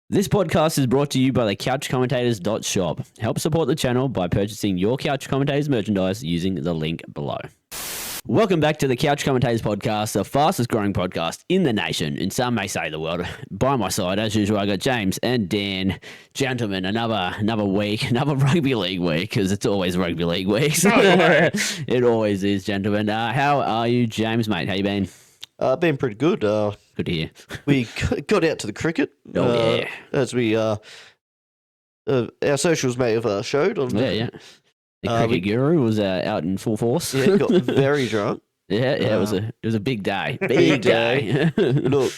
This podcast is brought to you by the couchcommentators.shop. Help support the channel by purchasing your Couch Commentators merchandise using the link below. Welcome back to the Couch Commentators podcast, the fastest growing podcast in the nation, and some may say the world. By my side, as usual, I got James and Dan. Gentlemen, another week, another rugby league week, because it's always rugby league weeks. It always is, gentlemen. How are you, James, mate? How you been? Been pretty good. Good to hear. We got out to the cricket. Yeah. As we, our socials may have showed. On Yeah. The cricket guru was out in full force. Yeah, got very drunk. Yeah, it was a big day. Big day. Look,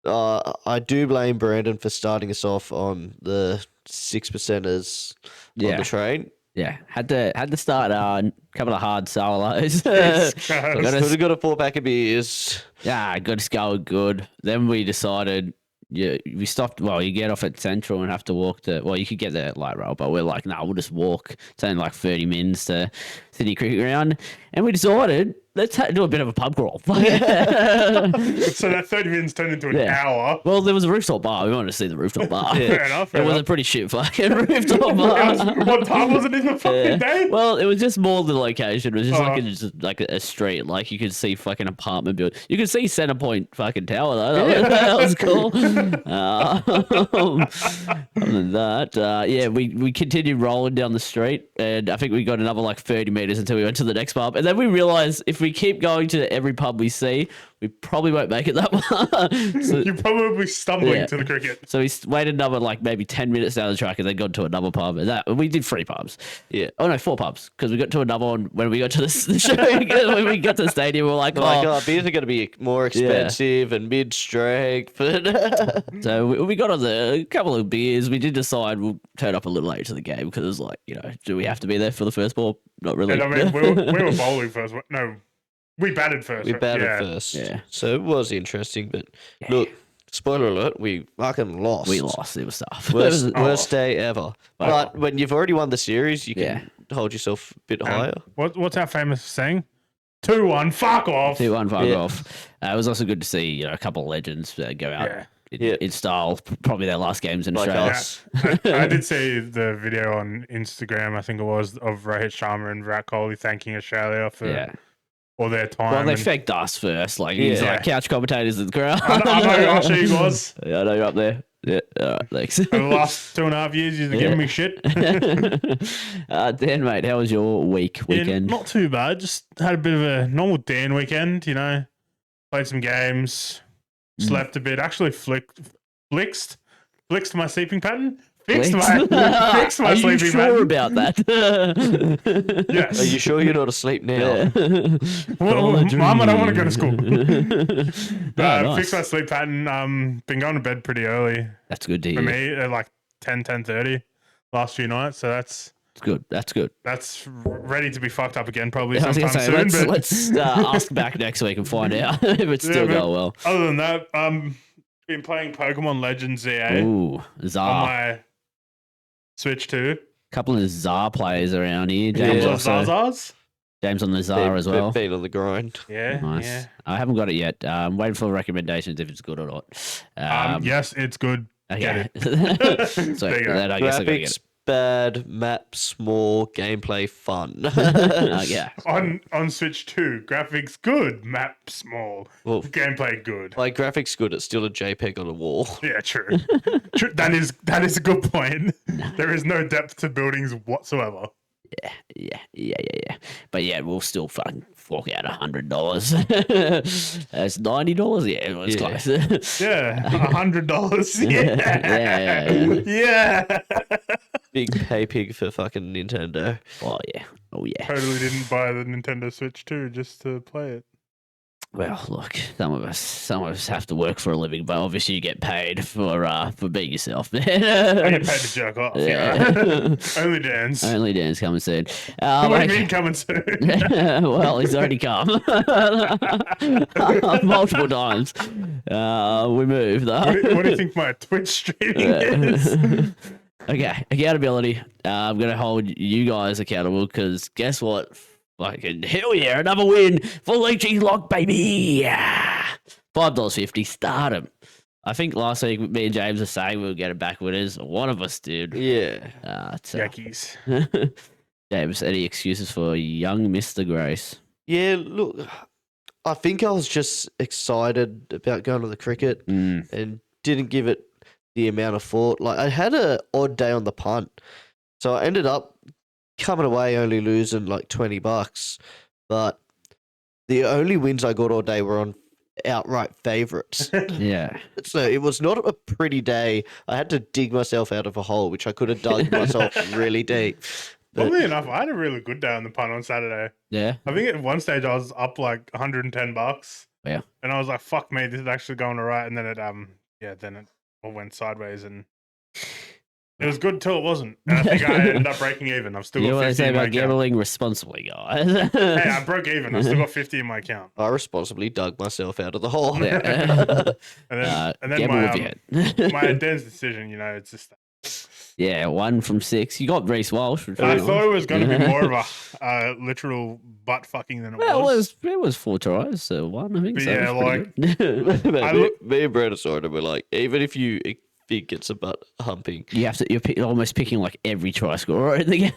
I do blame Brandon for starting us off on the 6%ers on the train. Yeah, had to start a couple of hard solos. Could have got a 4-pack of beers. Yeah, got to go good. Then we decided, we stopped. Well, you get off at Central and have to walk to. Well, you could get there at light rail, but we're like, no, we'll just walk. It's only like 30 minutes to Sydney Cricket Ground, and we decided let's do a bit of a pub crawl. So that 30 minutes turned into an hour. Well, there was a rooftop bar. We wanted to see the rooftop bar. Fair enough. It was a pretty shit fucking rooftop bar. What time was it in the fucking day? Well, it was just more the location. It was just like a street. Like you could see fucking apartment building. You could see Centrepoint fucking tower though. That was cool. Other than that, we continued rolling down the street, and I think we got another like 30 meters until we went to the next pub, and then we realized if we keep going to every pub we see, we probably won't make it that far. So, you're probably stumbling to the cricket. So we waited another like maybe 10 minutes down the track and then got to another pub. And we did 3 pubs. Yeah. Oh no, 4 pubs, because we got to another one when we got to the show. When we got to the stadium, we were like, beers are going to be more expensive and mid-strength. So we got on a couple of beers. We did decide we'll turn up a little late to the game because it was like, do we have to be there for the first ball? Not really. And I mean, we were bowling first. No, we batted first. We batted first. Yeah. So it was interesting, but look, spoiler alert, we fucking lost. We lost. It was tough. Worst day ever. But when you've already won the series, you can hold yourself a bit higher. What's our famous saying? 2-1, fuck off. 2-1, fuck off. It was also good to see a couple of legends go out in style. Probably their last games in Australia. I did see the video on Instagram, I think it was, of Rohit Sharma and Virat Kohli thanking Australia for all their time. Well, they faked us first. Like, he's like, couch commentators in the crowd. I know, I'm sure he was. Yeah, I know you're up there. Yeah, all right, thanks. For the last 2.5 years, you've been giving me shit. Dan, mate, how was your weekend? Not too bad. Just had a bit of a normal Dan weekend, Played some games, slept a bit. Actually flixed my sleeping pattern. Fixed my Are sleeping you sure pattern. about that? Yes. Are you sure you're not asleep now? Mom, I don't want to go to school. Nice. Fixed my sleep pattern. Been going to bed pretty early. That's good to hear. For me, at like 10:30 last few nights. So that's good. That's good. That's ready to be fucked up again probably I was sometime gonna say, soon. Let's ask back next week and find out if it's still going well. Other than that, been playing Pokemon Legends ZA. Ooh, Zar. On my Switch 2. Couple of Zar players around here. James James on the Zar as well. Been on the grind. Yeah, nice. Yeah. I haven't got it yet. I'm waiting for recommendations if it's good or not. Yes, it's good. Okay. Get it. So There you go. then I guess I gotta get Graphics bad, map small, gameplay fun. yeah. On Switch 2, graphics good, map small, gameplay good. Like graphics good, it's still a JPEG on a wall. Yeah, true. True. That is a good point. There is no depth to buildings whatsoever. Yeah. But yeah, we'll still fucking fork out $100. That's $90. Yeah, it was close. Yeah, $100. Yeah. Big pay pig for fucking Nintendo. Oh yeah. Totally didn't buy the Nintendo Switch 2 just to play it. Well, look, some of us have to work for a living, but obviously you get paid for being yourself, man. I get paid to jerk off. Yeah. Only Dan's. Only Dan's coming soon. What do you mean coming soon? Well, he's already come multiple times. We moved though. What do you think my Twitch streaming is? Okay, accountability. I'm gonna hold you guys accountable because guess what? Fucking hell yeah, another win for Leachy's Lock, baby. $5.50, start him. I think last week me and James were saying we would get it back winners. One of us did. Yeah. Yankees. James, any excuses for young Mr. Grace? Yeah, look, I think I was just excited about going to the cricket and didn't give it the amount of thought. Like, I had an odd day on the punt. So I ended up coming away only losing like $20. But the only wins I got all day were on outright favourites. Yeah. So it was not a pretty day. I had to dig myself out of a hole, which I could have dug myself really deep. But Funnily enough, I had a really good day on the punt on Saturday. Yeah. I think at one stage I was up like $110. Yeah. And I was like, fuck me, this is actually going all right. And then it all went sideways and it was good till it wasn't. And I think I ended up breaking even. I've still You know got what they 50 say in my about account. gambling responsibly, guys. Hey, I broke even. I still got 50 in my account. I responsibly dug myself out of the hole. Yeah. And then gamble with your head. my Dan's decision, it's just Yeah, 1 from 6. You got Reece Walsh. Which I was thought it was going to be nice. more of a literal butt fucking than it Well, was. it was 4 tries, so 1, I think. But so yeah, it was pretty good. I me, look- me and Brandon saw it and we're like, even if you think it's a butt humping, you're almost picking like every try scorer in the game.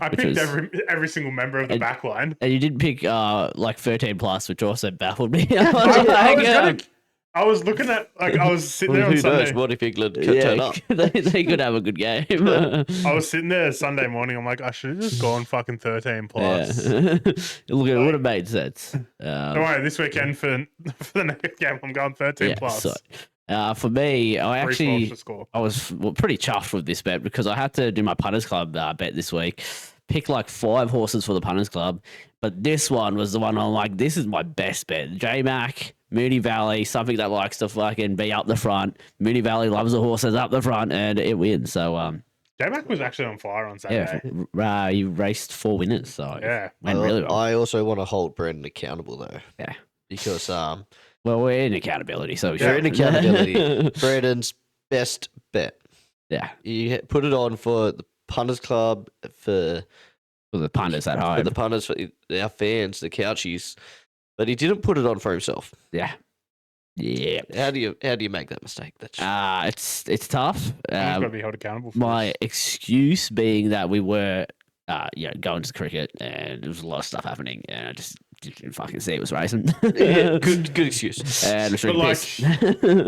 I Which picked was- every single member of the back line. And you did pick like 13 plus, which also baffled me. I was looking at, I was sitting there who on knows Sunday. what if England could turn Yeah, up? they could have a good game. I was sitting there Sunday morning. I'm like, I should have just gone fucking 13 plus. Yeah. Look, it would have made sense. Don't worry, this weekend for the next game, I'm going 13 plus. So, for me, I Reece Walsh to score. was pretty chuffed with this bet because I had to do my punters club bet this week. Pick like 5 horses for the punters club, but this one was the one I'm like, this is my best bet. J-Mac, Mooney Valley, something that likes to fucking be up the front. Mooney Valley loves the horses up the front, and it wins. So, J-Mac was actually on fire on Saturday. yeah, you raced 4 winners, so Yeah. went really well. I also want to hold Brandon accountable though. Yeah. Because Well, we're in accountability, so we we're in should. accountability. Brandon's best bet. Yeah, You put it on for the punters club for for the punters at home. the punters, for our fans, the couchies, but he didn't put it on for himself. Yeah. How do you make that mistake? That's It's tough. He's got to be held accountable for My this. excuse being that we were, going to cricket and there was a lot of stuff happening, and I just didn't fucking see it was racing. yeah, good excuse. And I was But really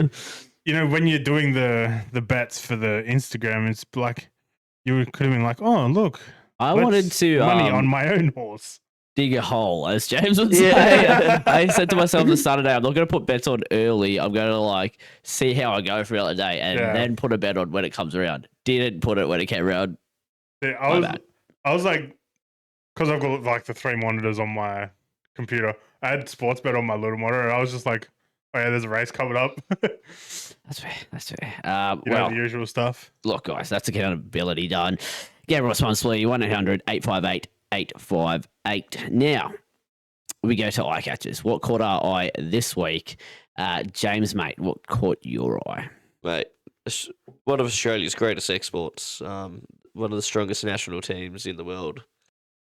pissed. When you're doing the bets for the Instagram, it's like you could have been like, oh, look. I let's wanted to money on my own horse. dig a hole, as James would say. Yeah. I said to myself the Saturday, I'm not going to put bets on early. I'm going to see how I go throughout the day and then put a bet on when it comes around. Didn't put it when it came around. Yeah, My I was like, because I've got like the 3 monitors on my computer. I had sports bet on my little monitor, and I was just like, oh yeah, there's a race coming up. That's fair. That's fair. The usual stuff. Look, guys, that's accountability done. Gamble responsibly, 1-800-858-858. Now, we go to eye catchers. What caught our eye this week? James, mate, what caught your eye? Mate, one of Australia's greatest exports, one of the strongest national teams in the world.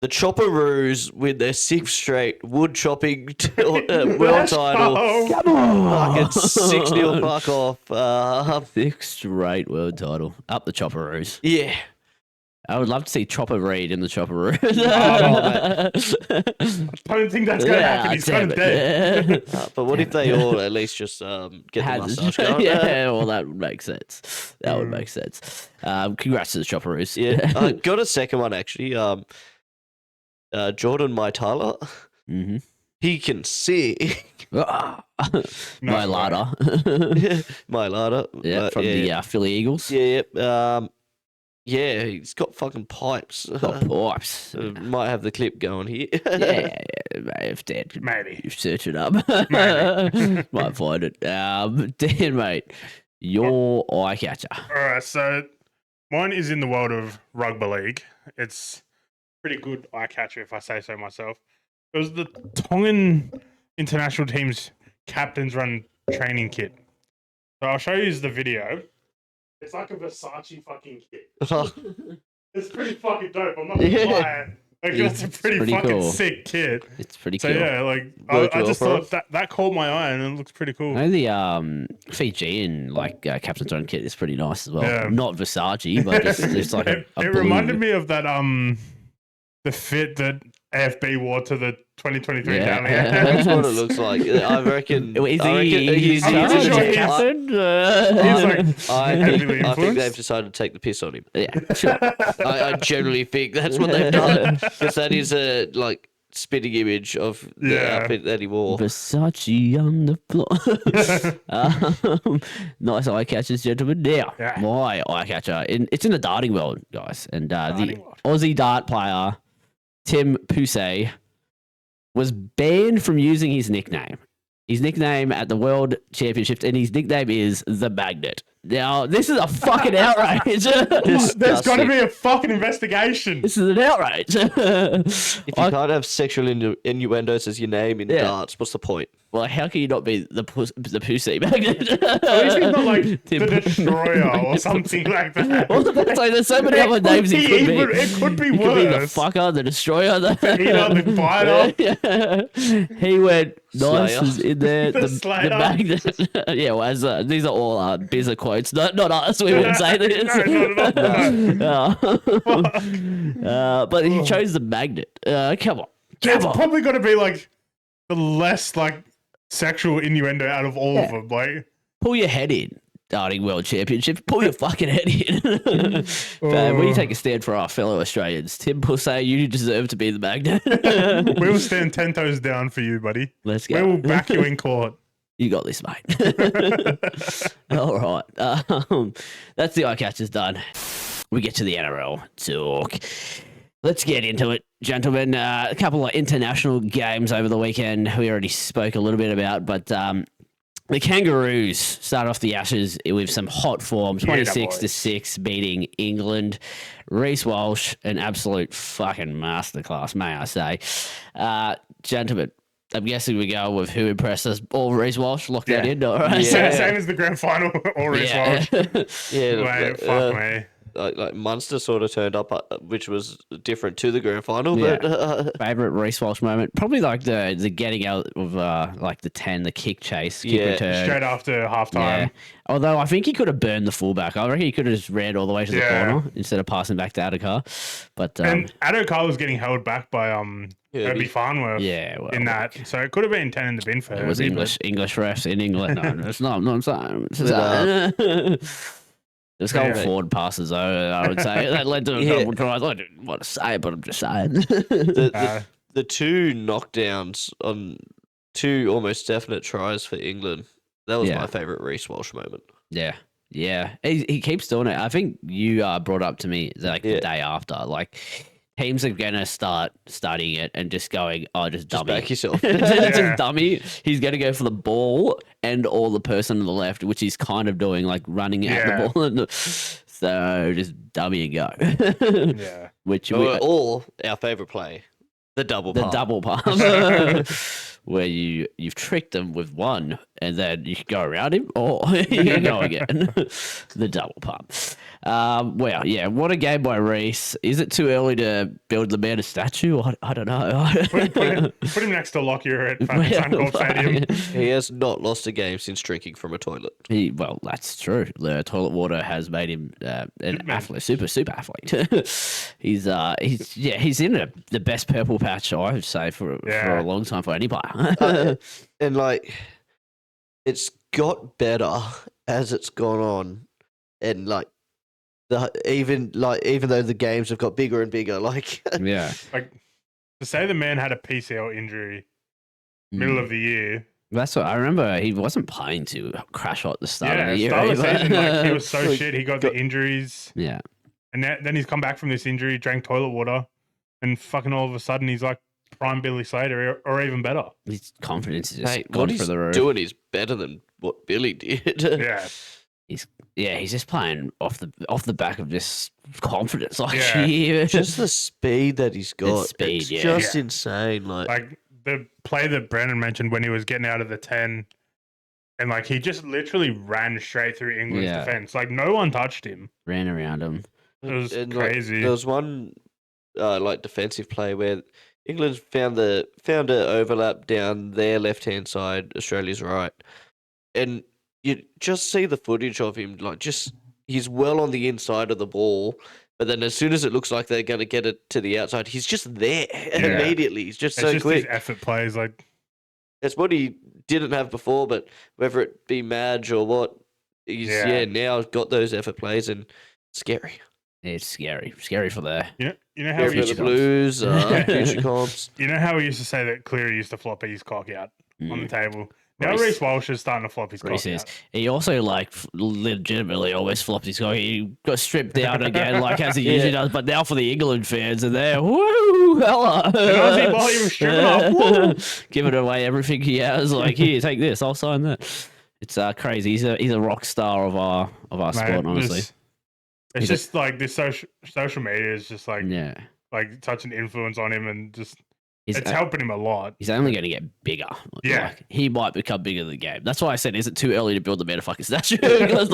The Chopperoos win their 6th straight wood chopping world title. Come on! Fucking 6-0 fuck off. 6th straight world title. Up the Chopperoos. Yeah. I would love to see Chopper Reed in the Chopperoos. I don't think that's going to happen. He's kind of dead. But what if they all at least just get the mustache going? Yeah, well, that would make sense. That would make sense. Congrats to the Chopperoos. Yeah. I got a second one, actually. Jordan Tyler. Mm-hmm. He can sing. My No ladder. My ladder. Yeah, from the Philly Eagles. Yeah, yeah, he's got fucking pipes. Got pipes. Might have the clip going here. Yeah, if Dad, Maybe. you search it up, Maybe. might find it. Dan, mate, your eye catcher. All right, so mine is in the world of rugby league. It's pretty good eye catcher, if I say so myself. It was the Tongan international team's captain's run training kit. So I'll show you the video. It's like a Versace fucking kit. It's pretty fucking dope. I'm not gonna lie. Like that's a pretty fucking cool. sick kit. It's pretty So cool. yeah, like Worked I well just for thought that caught my eye and it looks pretty cool. I know the Fijian Captain's Own kit is pretty nice as well. Yeah. Not Versace, but just like it a blue. reminded me of that the fit that AFB wore to the 2023 Yeah. Downey. That's what it looks like. I reckon. Is I reckon he's I'm charged pretty sure as he's- captain? He's like I heavily think influenced. they've decided to take the piss on him. yeah, sure. I generally think that's what they've done because that is a like spitting image of the Yeah. outfit that he wore. Versace on the floor. Nice eye catchers, gentlemen. Now, Yeah. my eye catcher. It's in the darting world, guys. And the Darting world. Aussie dart player, Tim Poussey, was banned from using his nickname. His nickname at the World Championships, and his nickname is The Magnet. Now, this is a fucking outrage. There's got to be a fucking investigation. This is an outrage. If you can't have sexual innuendos as your name in Yeah. darts, what's the point? Well, how can you not be the Pussy Magnet? At least he's not like Tim- the Destroyer or something like that. Well, that's like, there's so many other names he could be. It could be He could be the worse. fucker, the destroyer, the Eater, the biter. Yeah. He went nice Slayer. as in there. The The Slayer. magnet. Yeah, well, as, these are all business quotes. Not us. We wouldn't say this. No, not at all. But he chose the magnet. Come on. It's Come on. probably got to be like the less like sexual innuendo out of all of them. Like, Pull your head in. Darting World Championship. Pull your fucking head in. We take a stand for our fellow Australians. Tim Pussey, you deserve to be the magnet. we will stand 10 toes down for you, buddy. Let's We go. will back you in court. You got this, mate. All right. That's the eye catchers done. We get to the NRL talk. Let's get into it, gentlemen. A couple of international games over the weekend we already spoke a little bit about, but the Kangaroos start off the Ashes with some hot form, 26-6, beating England. Reece Walsh, an absolute fucking masterclass, may I say. Gentlemen, I'm guessing we go with who impressed us. All Reece Walsh, lock that in, all right? Yeah. Same as the grand final or Reece Walsh. Yeah, Wait, fuck me. like Munster sort of turned up, which was different to the grand final. Yeah. But Favorite Reece Walsh moment, probably like the getting out of like the 10, the kick chase, kick Yeah, return. Straight after halftime. Yeah. Although I think he could have burned the fullback. I reckon he could have just ran all the way to the Yeah. corner instead of passing back to Adokar. But And Adokar was getting held back by Herbie Farnworth yeah, well, in that. So it could have been 10 in the bin for it was Herbie, but- English refs in England. No, it's not. I'm saying. There's a couple Yeah. forward passes, though, I would say. That led to a Yeah. couple tries. I didn't want to say it, but I'm just saying. the two knockdowns on two almost definite tries for England. That was Yeah. my favourite Reece Walsh moment. Yeah. Yeah. He keeps doing it. I think you brought up to me like the Yeah. day after. Like, teams are going to start studying it and just going, oh, just Just dummy. back yourself. Yeah. Just dummy. He's going to go for the ball and or the person on the left, which he's kind of doing, like running at Yeah. the ball. So just dummy and go. Yeah. Which Or our favourite play, the double the pump. double pass, where you've tricked them with one, and then you can go around him, or you can go again. The double pump. Well, yeah, what a game by Reece. Is it too early to build the man a statue? I don't know. Put him next to Lockyer at fucking Suncorp Stadium. He has not lost a game since drinking from a toilet. Well, that's true. The toilet water has made him an man. athlete, super athlete. he's in the best purple patch I would say for a long time for any player. And like, it's got better as it's gone on, and like, even though the games have got bigger and bigger, like Yeah. Like, to say the man had a PCL injury middle of the year. That's what I remember. He wasn't playing to crash at the start of the year. Start of the either. season, like, he was so Like, shit. He got the injuries. Yeah. And then he's come back from this injury, drank toilet water, and fucking all of a sudden he's like prime Billy Slater or even better. His confidence is just hey, gone what for he's the roof. doing is better than what Billy did. Yeah. He's just playing off the back of just confidence. Like, Yeah. yeah. Just the speed that he's got. speed, it's yeah. just insane. Like the play that Brandon mentioned when he was getting out of the 10 and like he just literally ran straight through England's Yeah. defense. Like no one touched him. ran around him. It was And, like, crazy. there was one like defensive play where England found an overlap down their left hand side, Australia's right, and you just see the footage of him like he's well on the inside of the ball, but then as soon as it looks like they're going to get it to the outside, he's just there immediately. He's just so quick. His effort plays like it's what he didn't have before, but whether it be Madge or what, he's now got those effort plays and scary. It's scary for the you know how for the Blues, future comps. You know how we used to say that Cleary used to flop his cock out on the table. Now Reece- Reece Walsh is starting to flop his cock Reece out. He also like legitimately always flopped his cock. He got stripped down again, like as he usually does. But now for the England fans, and they're woo, hello. And while he was stripping off, woo. Giving away everything he has. Like here, take this. I'll sign that. It's crazy. He's a rock star of our sport, honestly. It's just like this social media is just like such an influence on him, and just it's helping him a lot. He's only going to get bigger. Yeah, like, he might become bigger than the game. That's why I said, is it too early to build the motherfucking statue? Because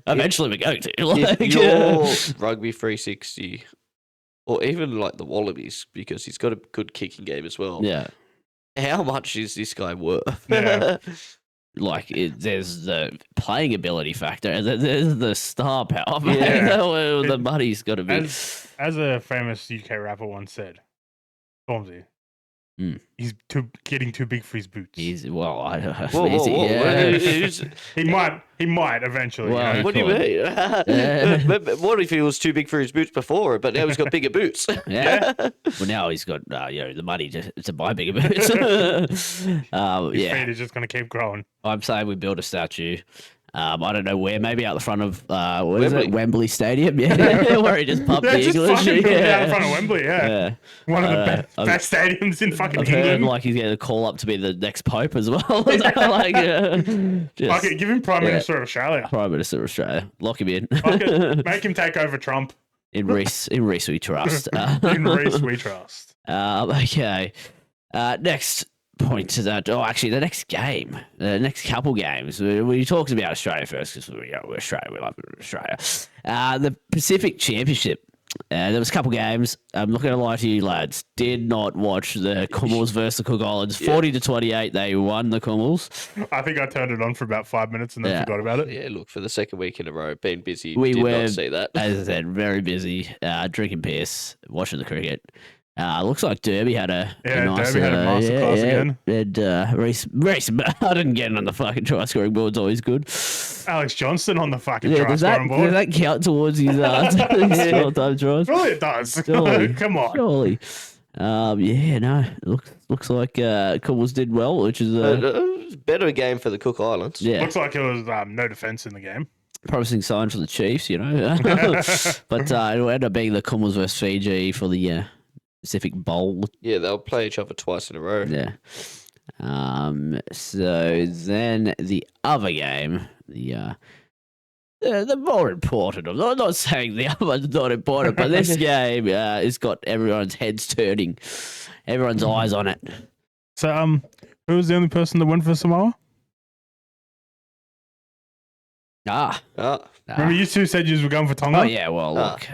eventually we're going to. Like, if you're Rugby 360, or even like the Wallabies, because he's got a good kicking game as well. Yeah. How much is this guy worth? Yeah. There's the playing ability factor, and there's the star power. Yeah. The money's got to be. As a famous UK rapper once said, Stormzy, he's getting too big for his boots. He's I don't know. He might eventually. Well, what do you mean? What if he was too big for his boots before, but now he's got bigger boots? Yeah. Well, now he's got the money to buy bigger boots. His feet is just going to keep growing. I'm saying we build a statue. I don't know where. Maybe out the front of Wembley Stadium. Yeah, where he just pumped the English. Just fucking out in front of Wembley. Yeah. One of the best stadiums in fucking England. Heard, like he's getting a call up to be the next pope as well. Give him Prime Minister of Australia. Prime Minister of Australia. Lock him in. Make him take over Trump. In Reece we trust. In Reece we trust. Okay. Next point to that. Oh, actually, the next game, the next couple games. We talked about Australia first because we're Australia. We love Australia. The Pacific Championship. There was a couple games. I'm not going to lie to you, lads. Did not watch the Comores versus the Cook Islands. 40-28, they won the Comores. I think I turned it on for about 5 minutes and then forgot about it. Yeah, look, for the second week in a row, been busy. We did were, not see that. As I said, very busy. Drinking piss, watching the cricket. Looks like Derby had a nice masterclass again. And Reece Martin getting on the fucking try scoring board's always good. Alex Johnston on the fucking try scoring board. Does that count towards his time tries? Surely it does. Surely. Come on. Surely. Looks like Comores did well, which is a better game for the Cook Islands. Yeah. Looks like it was no defense in the game. Promising sign for the Chiefs, But it ended up being the Comores versus Fiji for the Pacific Bowl. Yeah, they'll play each other twice in a row. Yeah. So then the other game, the more important. I'm not saying the other one's not important, but this game has got everyone's heads turning, everyone's eyes on it. So, who was the only person that went for Samoa? Remember, you two said you were going for Tonga? Oh yeah, well look,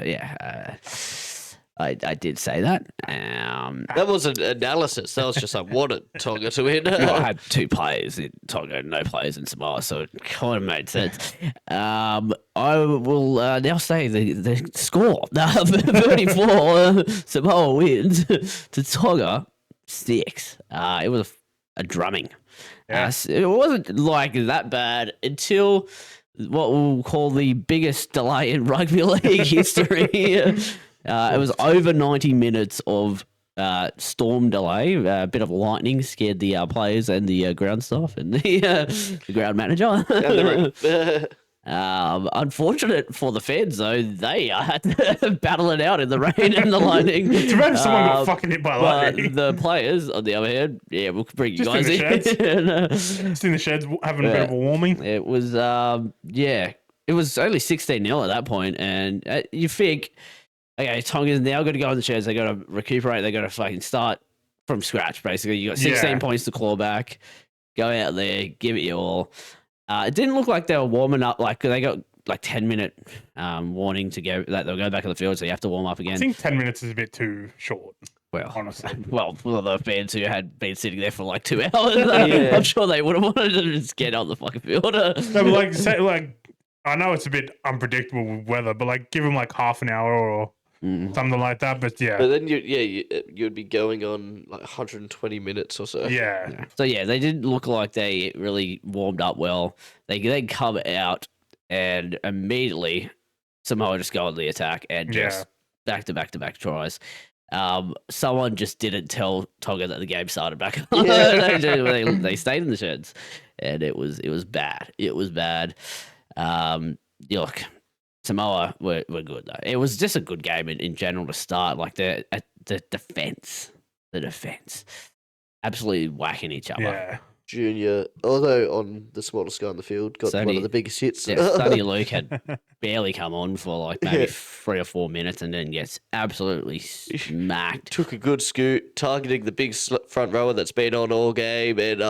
I did say that. That was an analysis. That was just I wanted Tonga to win. I had two players in Tonga, no players in Samoa, so it kind of made sense. I will now say the score. 34 Samoa wins to Tonga 6. It was a drumming. Yeah. It wasn't like that bad until what we'll call the biggest delay in rugby league history. It was over 90 minutes of storm delay. A bit of lightning scared the players and the ground staff and the ground manager. Unfortunate for the fans, though, they had to battle it out in the rain and the lightning. It's about someone got fucking hit by lightning. The players, on the other hand, we'll bring you Just guys in the in. Just in the sheds having a bit of a warming. It was, it was only 16-0 at that point, and you think, okay, Tonga's now got to go in the sheds. They got to recuperate. They got to fucking start from scratch. Basically, you got 16 points to claw back. Go out there, give it your all. It didn't look like they were warming up. Like they got like 10-minute warning to go that they'll go back on the field, so you have to warm up I again. think 10 minutes is a bit too short. Well, honestly. well, the fans who had been sitting there for like 2 hours, Yeah. I'm sure they would have wanted to just get on the fucking field. No, but I know it's a bit unpredictable with weather, but like give them like half an hour or something like that. But yeah, But then you'd be going on like 120 minutes or so. yeah. So yeah, they didn't look like they really warmed up well. They come out and immediately Samoa just go on the attack and just back to back tries. Someone just didn't tell Tonga that the game started back up. Yeah. they stayed in the sheds, and it was bad. It was bad. Look, Samoa were good though. It was just a good game in general to start. Like the defense, absolutely whacking each other. Yeah. Junior, although on the smallest guy on the field, got one Sonny- of the biggest hits. Yeah, Sonny Luke had barely come on for like maybe Yeah. 3 or 4 minutes, and then gets absolutely smacked. Took a good scoot, targeting the big front rower that's been on all game, and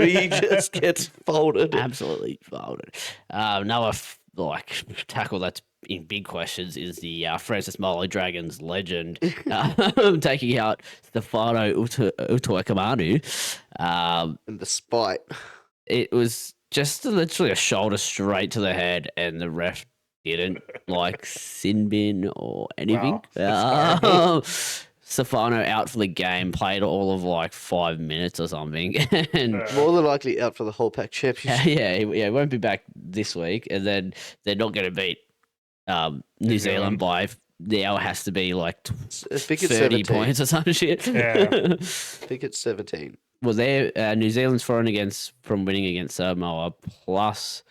he just gets folded. Absolutely folded. Another tackle that's in big questions is the Francis Molo Dragons legend taking out Stefano Utoikamanu. And the spite. It was just literally a shoulder straight to the head, and the ref didn't like sin bin or anything. Wow, that's Stefano out for the game, played all of like 5 minutes or something, and More than likely out for the whole pack championship. he won't be back this week, and then they're not going to beat New Zealand by now. It has to be like I think it's 30 17. points or some shit. Yeah. I think it's 17. Well, New Zealand's from winning against Samoa plus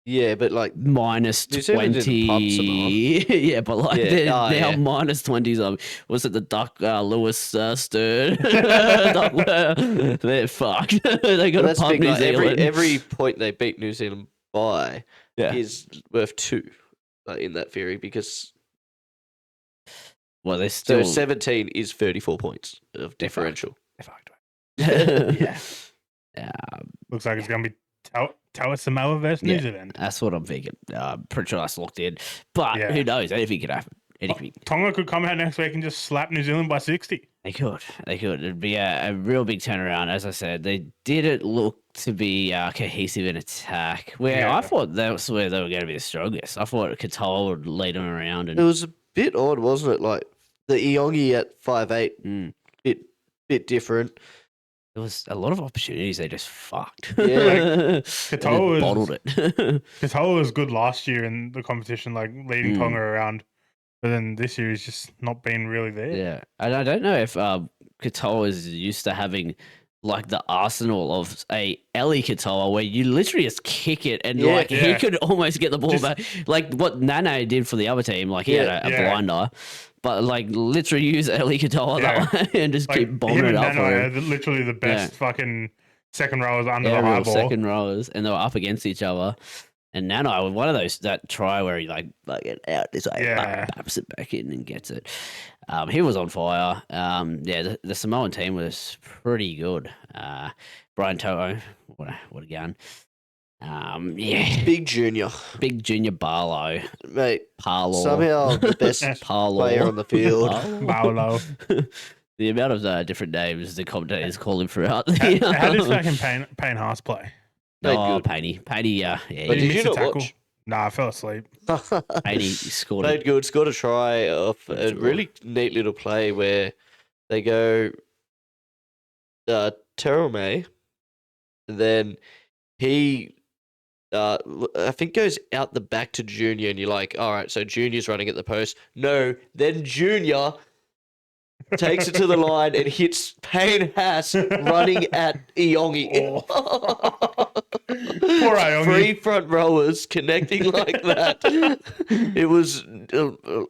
Yeah, but like minus New Zealand 20. didn't pump Samoa. Yeah, but like Yeah. they're Oh, now yeah. minus 20s. Was it the Duck Lewis Stern? They're fucked. They got to that's pump big. New Like, Zealand. every point they beat New Zealand by Yeah. is worth 2 in that theory, because Well, they're so still 17 is 34 points of differential. they're fucked. Yeah. Looks like it's going to be Taua Samoa versus New Yeah. Zealand. That's what I'm thinking. Pretty sure that's locked in. But Yeah. who knows? Anything could happen. Anything. Tonga could come out next week and just slap New Zealand by 60. They could. It'd be a real big turnaround. As I said, they didn't look to be cohesive in attack. Where Yeah. I thought that's where they were going to be the strongest. I thought Katoa would lead them around. It And was a bit odd, wasn't it? Like the Iongi at 5'8", Mm. bit different. there was a lot of opportunities they just fucked. Yeah. They Katoa just bottled it. Katoa was good last year in the competition, like leading Tonga around. But then this year he's just not been really there. Yeah, and I don't know if Katoa is used to having like the arsenal of a Ellie Katoa, where you literally just kick it and Yeah. like he Yeah. could almost get the ball Just- back, like what Nane did for the other team. Like he Yeah. had a Yeah. blinder, but like literally use Ellie Katoa that way and just Like, keep bombing him it and up for Nano him. are literally the best fucking second rowers under the Aerial high ball. second rowers, and they were up against each other. And Nano, one of those, that try where he like it out this way, Yeah. baps it back in and gets it. He was on fire. The Samoan team was pretty good. Brian Toto, what a gun. Big junior, Big Junior Barlow, mate. Parlour, Somehow the best Parlour. player on the field. Paolo. The amount of different names the commentators call him throughout the How did fucking Payne Haas play? Played Oh, good. Paney, yeah, But Did did he you miss a not tackle? watch? Nah, I fell asleep. Paney scored Played it. good, scored a try off a That's really neat little play where they go Terome, and then he I think goes out the back to Junior, and you're like, all right, so Junior's running at the post. No, then Junior takes it to the line and hits Payne Haas running at Iongi. Poor Iongi. 3 front rowers connecting like that. It was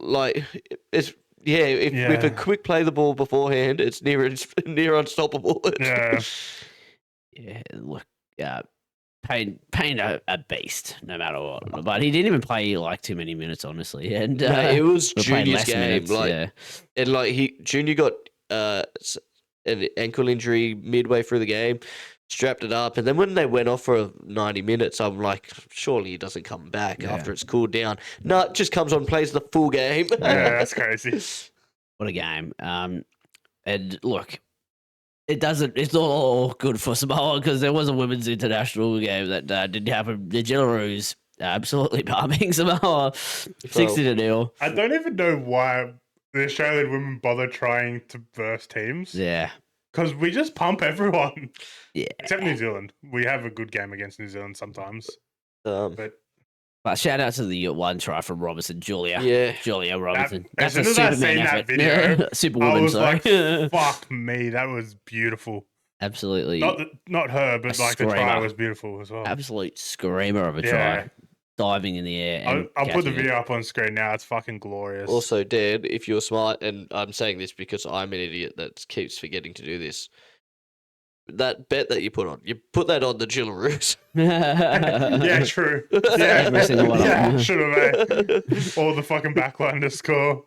like it's with a Yeah. quick play the ball beforehand, it's near unstoppable. Yeah. Yeah, look, Payne a beast, no matter what. But he didn't even play like too many minutes, honestly. And No, it was we played Junior's less game. minutes, Like, yeah. and like Junior got an ankle injury midway through the game, strapped it up. And then when they went off for 90 minutes, I'm like, surely he doesn't come back after it's cooled down. No, it just comes on, plays the full game. Yeah, that's crazy. What a game. And look, it's not all good for Samoa because there was a women's international game that didn't happen. The Jillaroos absolutely palming Samoa 60-0. I don't even know why the Australian women bother trying to verse teams. Yeah. Because we just pump everyone. Yeah. Except New Zealand. We have a good game against New Zealand sometimes. But shout out to the one try from Robinson, Julia. Yeah. Julia Robinson. As That's soon a as I Superman seen that effort. video, Superwoman, I was sorry. like, fuck me. That was beautiful. Absolutely. Not her, but A like the try screamer. was beautiful as well. Absolute screamer of a Yeah. try. Diving in the air. And I'll put the catching it. video up on screen now. It's fucking glorious. also, Dad, if you're smart, and I'm saying this because I'm an idiot that keeps forgetting to do this, that bet that you put that on the Jillaroos. Yeah, true. Yeah, Every single one of them. should have. All the fucking backline to score.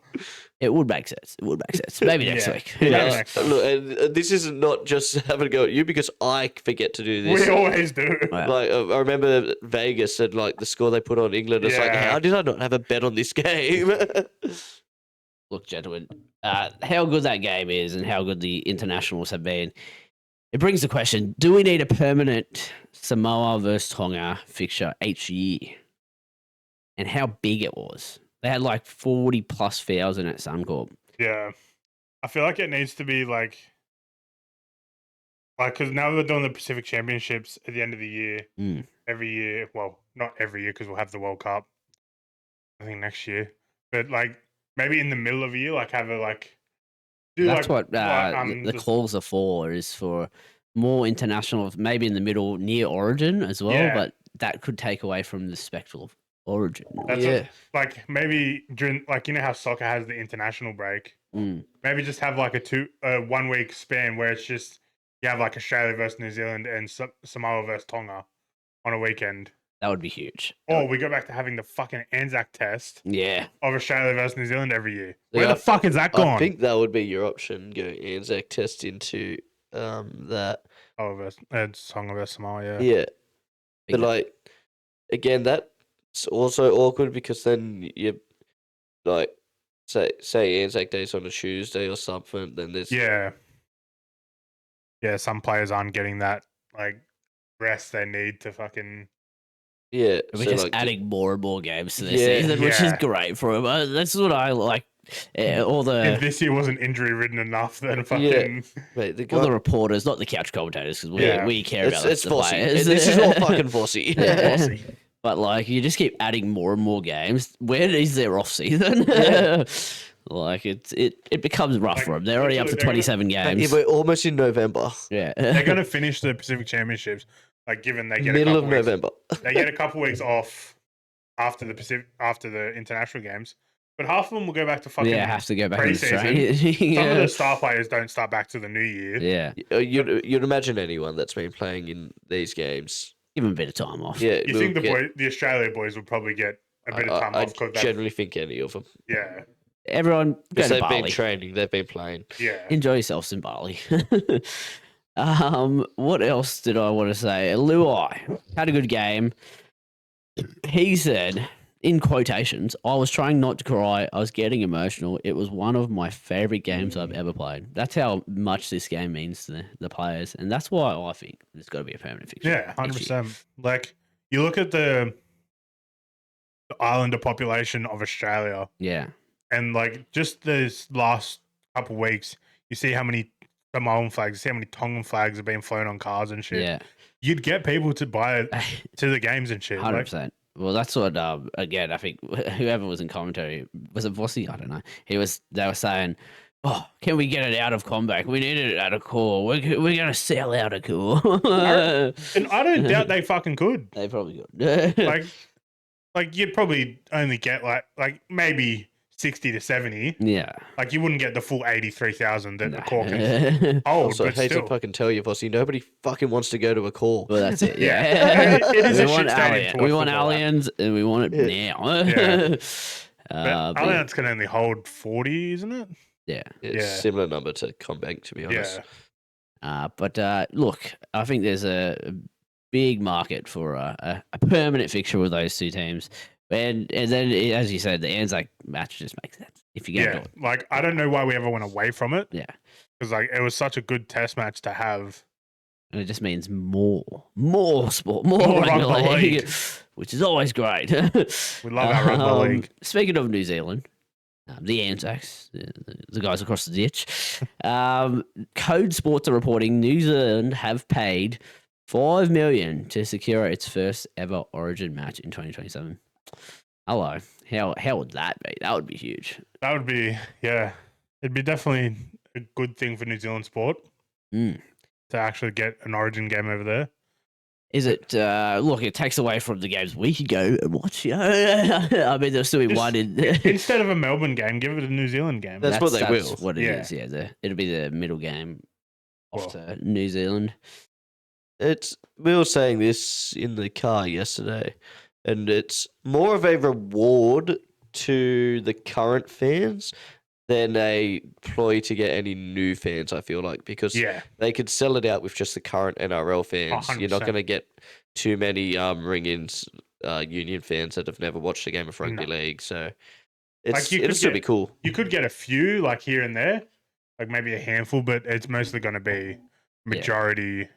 It would make sense. Maybe next Yeah. week. Who Yeah. knows? Next time. Look, and this is not just having a go at you because I forget to do this. We always do. Wow. Like I remember Vegas and like the score they put on England. It's like, Yeah. how did I not have a bet on this game? Look, gentlemen, how good that game is and how good the internationals have been. It brings the question, do we need a permanent Samoa versus Tonga fixture each year? And how big it was. They had like 40+ thousand at Suncorp. Yeah. I feel like it needs to be like, because now we're doing the Pacific Championships at the end of the year. Mm. Every year. Well, not every year because we'll have the World Cup. I think next year. But like, maybe in the middle of the year, like have a like. Do That's like, what the clause are for, is for more international, maybe in the middle, near Origin as well, Yeah. but that could take away from the spectral of Origin. That's Yeah. like maybe during, like, you know how soccer has the international break. Mm. Maybe just have like a 1 week span where it's just you have like Australia versus New Zealand and Samoa versus Tonga on a weekend. That would be huge. Or we go back to having the fucking Anzac test Yeah. of Australia versus New Zealand every year. Yeah, Where the fuck is that gone? I think that would be your option. Go Anzac test into that. Oh, versus Tonga versus Samoa, yeah. Yeah. Big But like again, that's also awkward because then you like say Anzac Day's on a Tuesday or something. Then there's Yeah. Yeah, some players aren't getting that like rest they need to fucking. yeah. We're so, just like, adding more and more games to this Yeah. season, which is Yeah. great for him. That's what I like. All If the this year wasn't injury ridden enough, then fucking. mate, the all guy, the reporters, not the couch commentators, because Yeah. we care about it's the Vossi. players. This is all fucking Vossi. Yeah. Bossy. But like, you just keep adding more and more games. Where is their off season? Yeah. Like it becomes rough Like, for them. They're already up for literally, 27 Mate, games. we're almost in November. Yeah, They're going to finish the Pacific Championships, like given they get Middle a of couple weeks, November. they get a couple weeks off after the international games, but half of them will go back to fucking. yeah, have to go back into pre-season. training. Some of yeah. the star players don't start back to the new year. Yeah, You'd imagine anyone that's been playing in these games. give them a bit of time off. Yeah, You will think get- the Australia boys would probably get a bit of time I off because generally think any of them. yeah, Everyone go Because to they've been Bali. training, they've been playing. yeah. Enjoy yourselves in Bali. What else did I want to say? Luai had a good game. He said, in quotations, I was trying not to cry. I was getting emotional. It was one of my favorite games I've ever played. That's how much this game means to the players. And that's why I think there's got to be a permanent fixture. Yeah, next year. 100%. Like you look at the islander population of Australia, Yeah. and like just this last couple weeks, you see how many Samoan flags, you see how many Tongan flags are being flown on cars and shit. Yeah. You'd get people to buy it to the games and shit. 100%. Well, that's what, again, I think whoever was in commentary, was it Vossi? I don't know. They were saying, oh, can we get it out of combat? We need it out of core. We're going to sell out of core. And I don't doubt they fucking could. They probably could. Like you'd probably only get like maybe 60 to 70. Yeah. Like you wouldn't get the full 83,000 that the No. core can hold, Also, I but hate still. to fucking tell you, Vossi, nobody fucking wants to go to a call. Well, that's it. Yeah. Yeah. It is we a want shit stadium to watch We want football at. aliens and we want it now. Yeah. But Allianz can only hold 40, isn't it? yeah. It's Yeah. similar number to Combank, to be honest. Yeah. But look, I think there's a big market for a permanent fixture with those two teams. And then, as you said, the Anzac match just makes sense if you get to it. Like I don't know why we ever went away from it. Yeah. Because like it was such a good test match to have. And it just means more sport, more rugby rugby league, league. which is always great. We love our rugby league. Speaking of New Zealand, the Anzacs, the guys across the ditch, Code Sports are reporting New Zealand have paid $5 million to secure its first ever Origin match in 2027. Hello, how would that be? That would be huge. That would be it'd be definitely a good thing for New Zealand sport to actually get an Origin game over there. Is it? Look, it takes away from the games we could go and watch. I mean, there'll still be one in. Instead of a Melbourne game, give it a New Zealand game. That's what they will. What it is. Yeah, it'll be the middle game off to New Zealand. We were saying this in the car yesterday, and it's more of a reward to the current fans than a ploy to get any new fans, I feel like, because they could sell it out with just the current NRL fans. 100%. You're not going to get too many ring-ins Union fans that have never watched a game of rugby league. So it'll still be cool. You could get a few, like here and there, like maybe a handful, but it's mostly going to be majority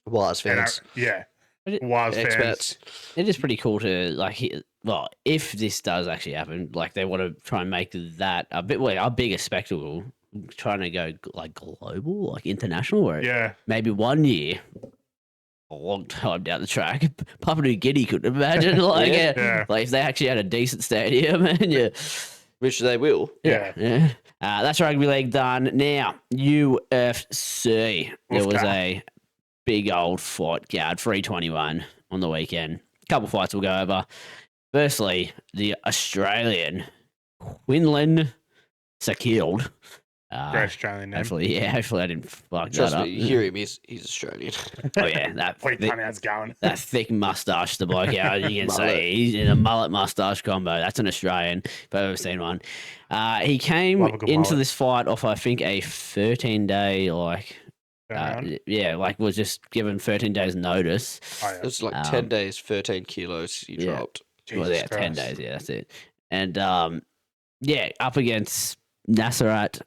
Wise fans. Wise fans. Expats. It is pretty cool to well, if this does actually happen, like they want to try and make that a bigger spectacle, trying to go like global, like international, where maybe 1 year, a long time down the track, Papua New Guinea could imagine like if they actually had a decent stadium and which they will. Yeah. That's rugby league done. Now UFC. There was a big old fight card, 321 on the weekend. A couple fights we'll go over. Firstly, the Australian Quinlan Sakild. Great Australian name. Hopefully I didn't fuck Trust that up. me, you hear him, he's Australian. Oh yeah, that thick mustache, the bloke out. You can say he's in a mullet mustache combo. That's an Australian, if I've ever seen one. He came into this fight off, I think, a 13-day was just given 13 days notice. It was like 10 days, 13 kilos he dropped. Well, 10 days, that's it. And up against Nasrat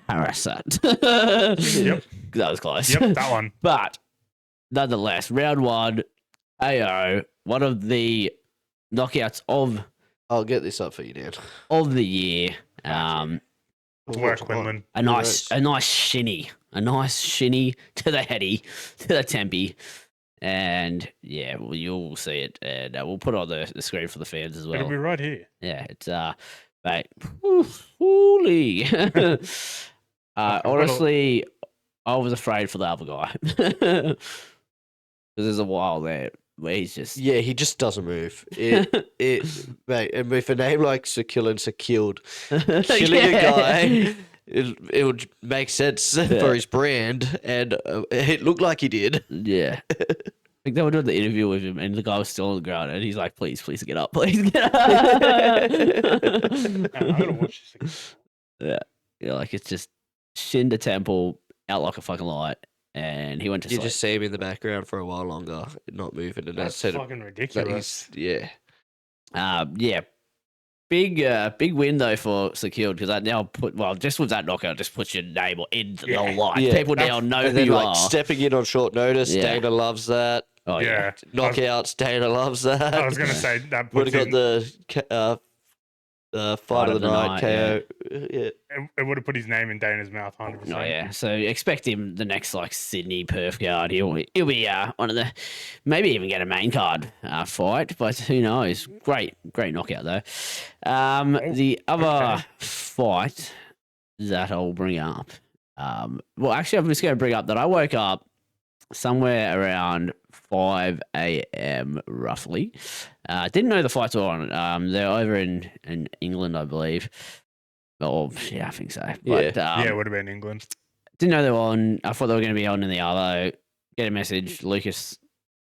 Parasat. Yep. That was close. Yep, that one. But nonetheless, round one, AO, one of the knockouts of I'll get this up for you, Dan. Of the year. Work, Quinlan. A nice shinny to the heady, to the tempy. And you'll see it, and we'll put it on the screen for the fans as well. It'll be right here. Yeah, it's mate, holy. Honestly, I was afraid for the other guy because there's a while there where he's just he just doesn't move. Mate, and with a name like Sakil and Sakiled, killing a guy. It would make sense for his brand, and it looked like he did. Yeah. I think they were doing the interview with him, and the guy was still on the ground, and he's like, please get up, please get up. I'm going to watch this again. Yeah, like it's just shin to temple, out like a fucking light, and he went to sleep. You just see him in the background for a while longer, not moving, and that's fucking ridiculous. Big win though for Secured, because that now just with that knockout, just puts your name in the light. Yeah. People now know who you are. Stepping in on short notice, Dana loves that. Oh yeah, knockouts, Dana loves that. I was going to say that would have got the fight of the night KO. Yeah. It would have put his name in Dana's mouth, 100%. Oh yeah, so expect him the next Sydney Perth card. He'll be one of the, maybe even get a main card fight, but who knows? Great knockout though. The other fight that I'll bring up. Actually, I'm just going to bring up that I woke up somewhere around 5 a.m. roughly. Didn't know the fights were on. They're over in England, I believe. Oh, yeah, I think so. But, it would have been England. Didn't know they were on. I thought they were going to be on in the Arlo. Get a message. Lucas,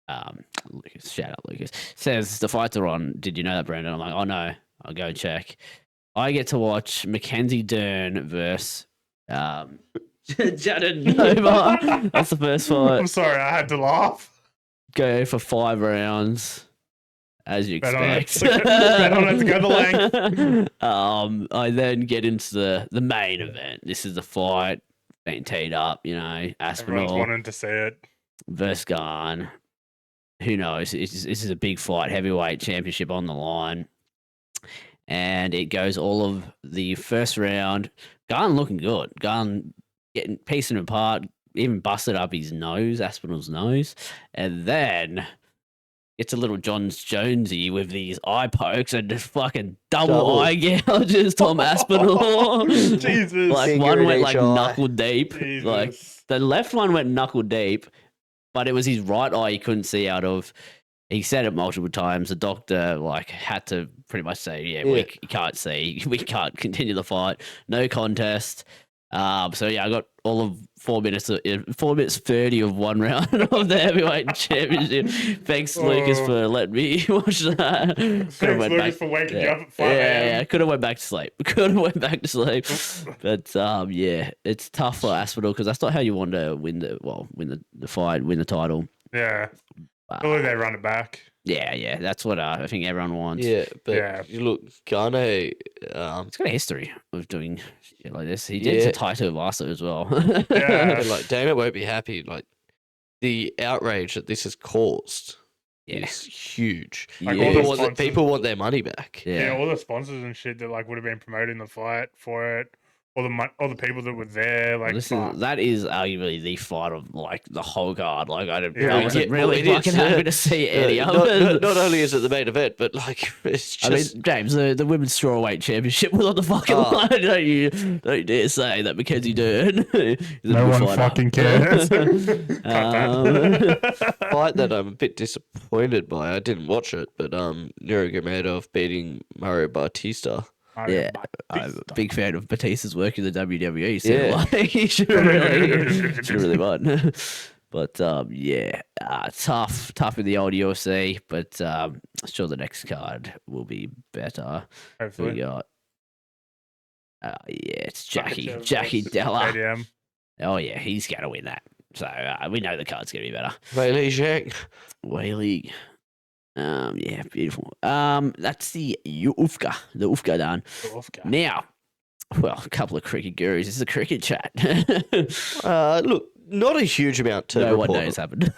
shout out Lucas, says the fights are on. Did you know that, Brandon? I'm like, oh no, I'll go check. I get to watch Mackenzie Dern versus Jadden That's the first fight. I'm sorry, I had to laugh. Go for 5 rounds, as you Bet on it. expect. Bet on it to go the length. I then get into the main event. This is the fight being teed up, you know, Everyone's Aspinall wanting to see it. versus Garn. Who knows? This is a big fight, heavyweight championship on the line. And it goes all of the first round. Garn looking good. Garn getting piecing apart, even busted up his nose, Aspinall's nose. And then it's a little John Jonesy with these eye pokes and just fucking double eye gouges Tom Aspinall. Jesus. Like Finger one in went each like eye. knuckle deep. Like Jesus. the left one went knuckle deep, but it was his right eye he couldn't see out of. He said it multiple times. The doctor like had to pretty much say, "Yeah, we can't see. We can't continue the fight. No contest." So yeah, I got all of 4 minutes, 4 minutes 30 of one round of the heavyweight championship. Thanks, Lucas, for letting me watch that. Thanks, Lucas, for waking you up at 5 a.m. Yeah, could have went back to sleep. Could have went back to sleep. But yeah, it's tough for Aspinall because that's not how you want to win the fight, win the title. Yeah. But, Surely they run it back. yeah, that's what I think everyone wants. Yeah, but Yeah. you look, Gane, He's got a history of doing shit like this. He did to Taito Vasa as well. Yeah. and like Dana won't be happy. Like the outrage that this has caused Yeah. is huge. Like, Yeah. all the sponsors- People want their money back. Yeah, Yeah. all the sponsors and shit that like would have been promoting the fight for it. All the people that were there, like fuck. That is arguably the fight of like the whole card. Like I Yeah, wasn't well, really it is, fucking happy to see any of not, it. not only is it the main event, but like it's I mean, just James, the women's strawweight championship was on the fucking line. Don't dare say that Mackenzie Dern. is a No good one fighter. fucking cares. fight that I'm a bit disappointed by. I didn't watch it, but Nurmagomedov beating Mario Bautista. Yeah, I'm a big fan of Batista's work in the WWE. So Yeah. like, he should really won. But yeah, tough in the old UFC. But I'm sure the next card will be better. Who we Hopefully. got? Yeah, it's Jackie Makachev versus Della. KDM. Oh yeah, he's gonna win that. So we know the card's gonna be better. Weili Zhang. Whaley. Yeah, beautiful. That's the Ufka Dan. Oscar. Now, well, a couple of cricket gurus. This is a cricket chat. Look, not a huge amount to No one report. knows happened.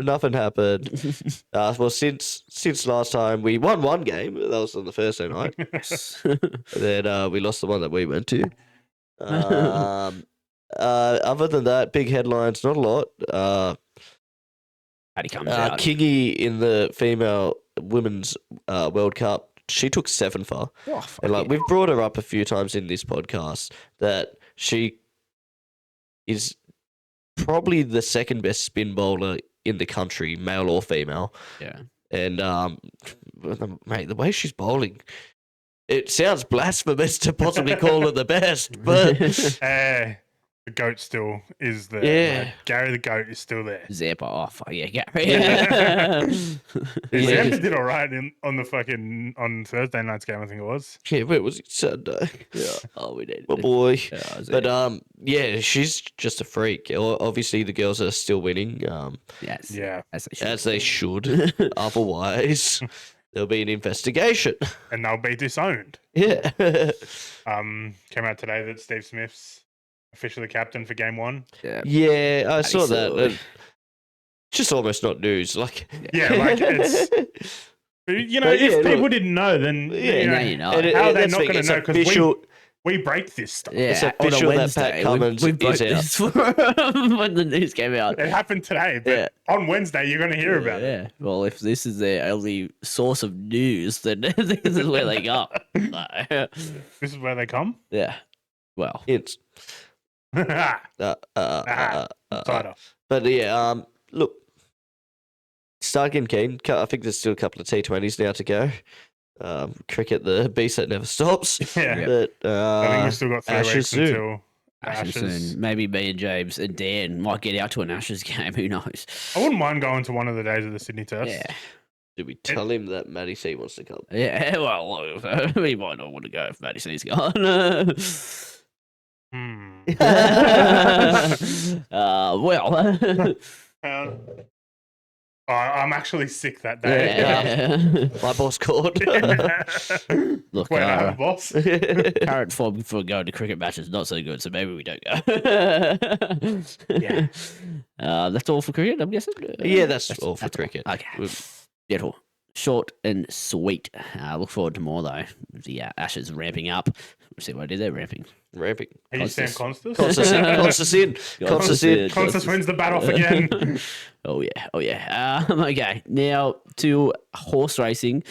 Nothing happened. Well, since last time we won one game, that was on the Thursday night. Then we lost the one that we went to. Other than that, big headlines, not a lot. How he comes out. Kingy in the female women's World Cup, she took 7 for. Oh, fuck And like yeah. we've brought her up a few times in this podcast that she is probably the second best spin bowler in the country, male or female. Yeah. And mate, the way she's bowling, it sounds blasphemous to possibly call her the best, but The GOAT still is there. Yeah. Like, Gary the GOAT is still there. Zappa. Oh, fuck yeah, Gary. Yeah. Zampa did all right on Thursday night's game, I think it was. yeah, where was it? Sunday. Yeah. Oh, we did. My boy. Yeah, But yeah, she's just a freak. Obviously, the girls are still winning, yes. Yeah. As they should. as they should. Otherwise, there'll be an investigation. And they'll be disowned. Yeah. Came out today that Steve Smith's officially captain for game 1. Yeah. Yeah, I saw that. Absolutely. Just almost not news. Like, Yeah, like it's. You know, But yeah, if people look, didn't know, then yeah, now you know. How are they that's not the going to it's know? Because official. we break this stuff. Yeah, It's on a official that Wednesday, Pat Cummins we is broke out. this for when the news came out. It happened today, but Yeah. on Wednesday you're going to hear about it. Yeah. Well, if this is their only source of news, then this is where they go. This is where they come. Yeah. Well, It's Cider. but yeah, look, start getting keen. I think there's still a couple of T20s now to go. Cricket, the beast that never stops. Yeah. But I think we've still got 3 Ashes weeks soon. until Ashes Ashes. soon. Maybe me and James and Dan might get out to an Ashes game. Who knows? I wouldn't mind going to one of the days of the Sydney Test. Yeah. did we tell him that Matty C wants to come? Yeah. Well, we might not want to go if Matty C's gone. Well, Um, I'm actually sick that day. yeah. My boss called. Look, Wait, I have a boss. current form for going to cricket matches not so good, so maybe we don't go. Yeah. That's all for cricket, I'm guessing. Yeah, that's all for cricket. Okay, beautiful, short and sweet. Look forward to more though. The Ashes ramping up. See what I did there, ramping. Ramping. Are you Sam Constas? Constas Wins the bat off again. Oh yeah. Okay, now to horse racing.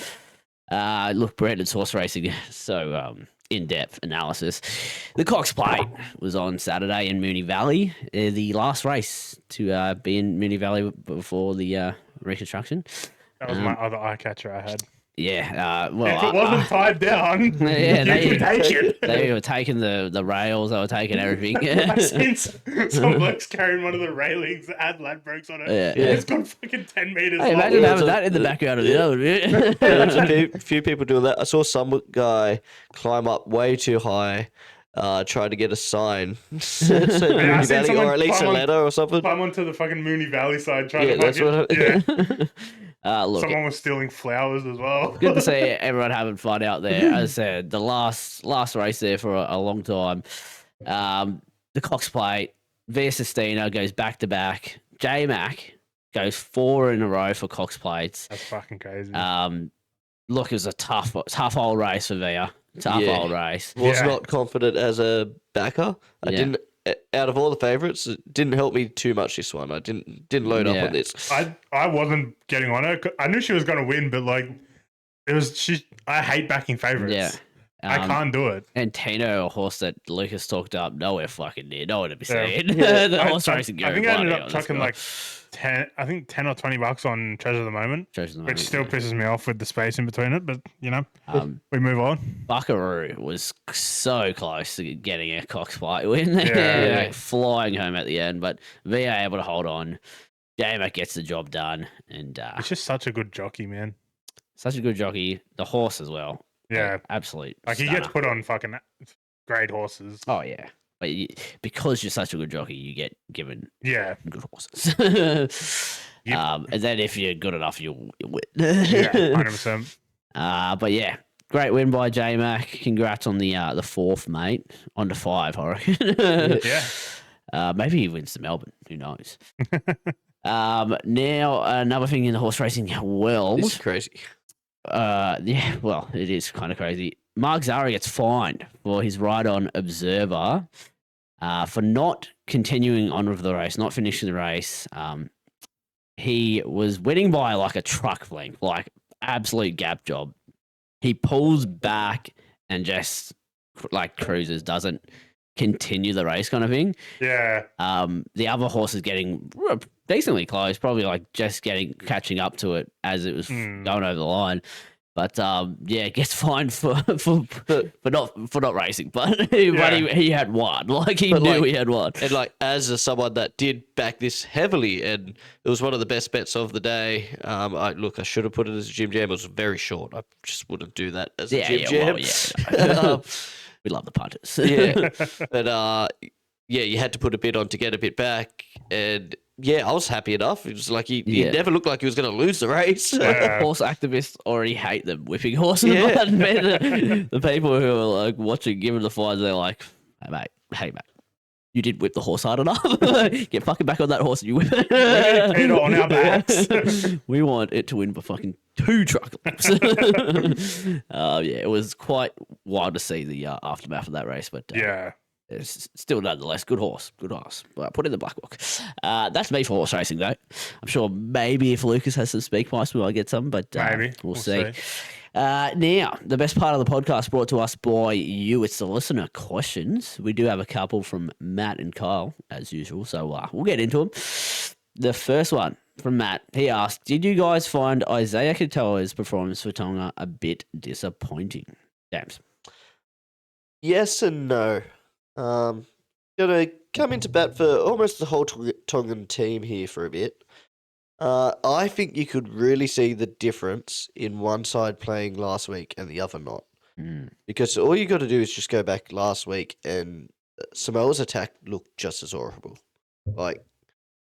Look, Brandon's horse racing. So in-depth analysis. The Cox Plate was on Saturday in Moonee Valley. The last race to be in Moonee Valley before the reconstruction. That was my other eye catcher I had. Yeah, well, If it wasn't tied down, yeah, you could take it. They were taking the rails. They were taking everything. I've seen some blokes carrying one of the railings that had Ladbrokes on it. Yeah. It's gone fucking 10 meters. Hey, long. imagine having that in the background of the other. There's a few people doing that. I saw some guy climb up way too high, trying to get a sign. So I Moonee seen Valley, someone or at least a climb on- letter or something. Climb onto the fucking Moonee Valley side trying Yeah, to that's fucking... what Look, Someone was stealing flowers as well. good to see everyone having fun out there. As I said, the last race there for a long time. The Cox Plate, Via Sistina goes back to back. J Mac goes 4 in a row for Cox Plates. That's fucking crazy. Look, it was a tough old race for Via. Tough Yeah. old race. Was Yeah. not confident as a backer. I Yeah. didn't. Out of all the favourites, it didn't help me too much this one. I didn't load up Yeah. on this. I wasn't getting on her. I knew she was going to win, but like, it was I hate backing favorites. Yeah. I can't do it. And Tino, a horse that Lucas talked up, nowhere fucking near, nowhere to be Yeah. seen. Yeah. The horse racing. I think I ended up chucking chucking like 10 or $20 on Treasure of the Moment, which still pisses me off with the space in between it. But you know, we move on. Buckaroo was so close to getting a Cox Plate win. Yeah. Like flying home at the end, but VA able to hold on. J-Mac gets the job done, and It's just such a good jockey, man. such a good jockey. The horse as well. Yeah, Absolute. like he stunner. gets put on fucking great horses. Oh yeah, but because you're such a good jockey, you get given Yeah, good horses. Yep. And then if you're good enough, you'll win. yeah, 100%. But yeah, great win by J Mac. Congrats on the fourth, mate. On to 5, I reckon. Yeah. Maybe he wins to Melbourne. Who knows? Now another thing in the horse racing world. This is crazy. Yeah, well, it is kind of crazy. Mark Zara gets fined for his ride on Observer for not continuing on with the race, not finishing the race. He was winning by like a truck length, like absolute gap job. He pulls back and just like cruises, doesn't continue the race kind of thing. Yeah. The other horse is getting decently close, probably like just catching up to it as it was going over the line. But yeah, gets fined for not racing, but he had won. Like he knew he had won. And like as someone that did back this heavily, and it was one of the best bets of the day. I should have put it as a Jim Jam. It was very short. I just wouldn't do that as a Jim Jam. Well, no. We love the punters. Yeah, but yeah, you had to put a bid on to get a bit back, and yeah, I was happy enough. It was like he never looked like he was going to lose the race. Horse activists already hate them whipping horses. Yeah. The people who are like watching, giving the fines, they're like, hey mate, you did whip the horse hard enough. Get fucking back on that horse and you whip it. We need Peter on our backs. We want it to win by fucking 2 truck laps. Yeah, it was quite wild to see the aftermath of that race, but Yeah. it's still nonetheless good horse. Well, put in the black book. That's me for horse racing though. I'm sure maybe if Lucas has some speak pipes, we might get some, but Maybe. we'll see. Now, the best part of the podcast brought to us by you. It's the listener questions. We do have a couple from Matt and Kyle, as usual, so we'll get into them. The first one from Matt, he asked, did you guys find Isaiah Katoa's performance for Tonga a bit disappointing? James. Yes and no. Gonna come into bat for almost the whole Tongan team here for a bit. I think you could really see the difference in one side playing last week and the other not. Because all you got to do is just go back last week and Samoa's attack looked just as horrible. Like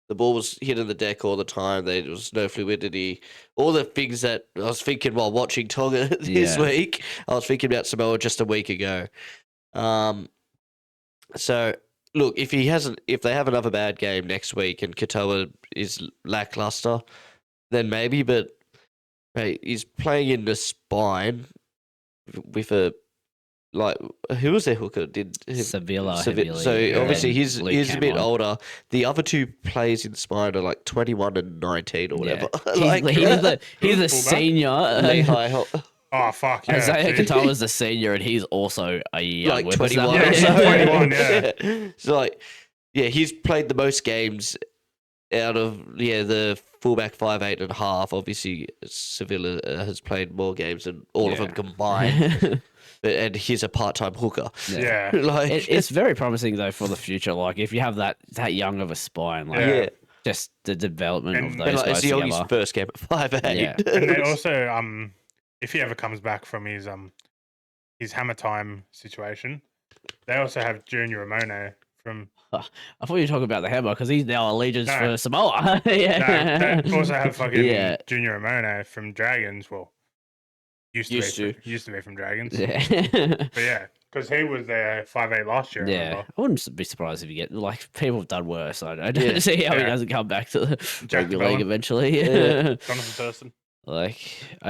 the ball was hitting the deck all the time. There was no fluidity. All the things that I was thinking while watching Tonga this Yeah. week, I was thinking about Samoa just a week ago. So look, if they have another bad game next week and Katoa is lackluster, then maybe. But hey, he's playing in the spine with a who was their hooker? Sevilla. So heavily, obviously and he's Luke a came bit on. older. The other two players in the spine are like 21 and 19 or whatever. He's the Fullback? senior. Lehigh, Oh fuck yeah! Isaiah see? Katoa's the senior, and he's also a young like whippersnapper. 21 Yeah, or he's so. 21, yeah. So like, yeah, he's played the most games out of the fullback 5'8.5". Obviously, Sevilla has played more games than all of them combined. And he's a part-time hooker. Yeah. Like It's very promising though for the future. Like if you have that young of a spine, like Yeah. just the development And- of and, those and like guys it's Yogi's together. first game at 5'8". Yeah. And they also, if he ever comes back from his hammer time situation, they also have Junior Ramone from. I thought you were talking about the hammer because he's now allegiance No. for Samoa. yeah. No, they also have fucking Yeah. Junior Ramone from Dragons. Well, used to be from Dragons. Yeah. But yeah, because he was there 5'8" last year. I Yeah, remember. I wouldn't be surprised if you get like people have done worse. I don't Yeah. see how he Yeah. doesn't come back to the Jack rugby league Bellin. eventually. Yeah. Jonathan Thurston. Like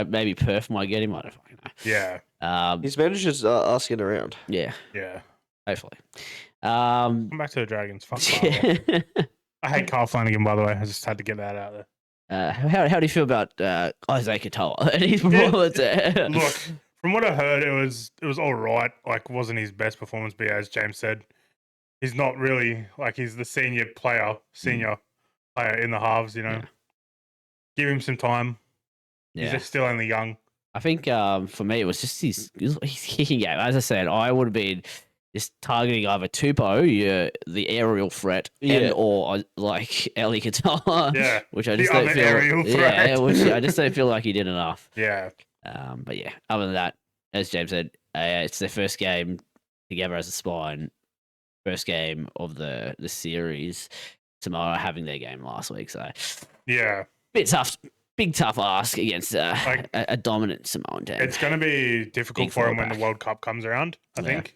maybe Perth might get him. I don't fucking know. Yeah, His manager's asking around. Yeah, yeah. hopefully. Come back to the Dragons. Fuck Carl. I hate Carl Flanagan, by the way. I just had to get that out there. How do you feel about Isaiah Katoa and his performance? Look, from what I heard, it was all right. Like, wasn't his best performance, but as James said, he's not really like he's the senior player in the halves. You know, Yeah. give him some time. Yeah. He's still only young. I think for me it was just his kicking game. As I said, I would have been just targeting either Tupou, the aerial threat, and or like Eli Katoa, Yeah, which I the just don't other feel. aerial Yeah, threat. which I just don't feel like he did enough. Yeah, But yeah, other than that, as James said, it's their first game together as a spine, first game of the series. Tomorrow having their game last week, so yeah. bit tough, big tough ask against Like- a dominant Samoan team. It's going to be difficult Big for him when the fallback. World Cup comes around. I Yeah. think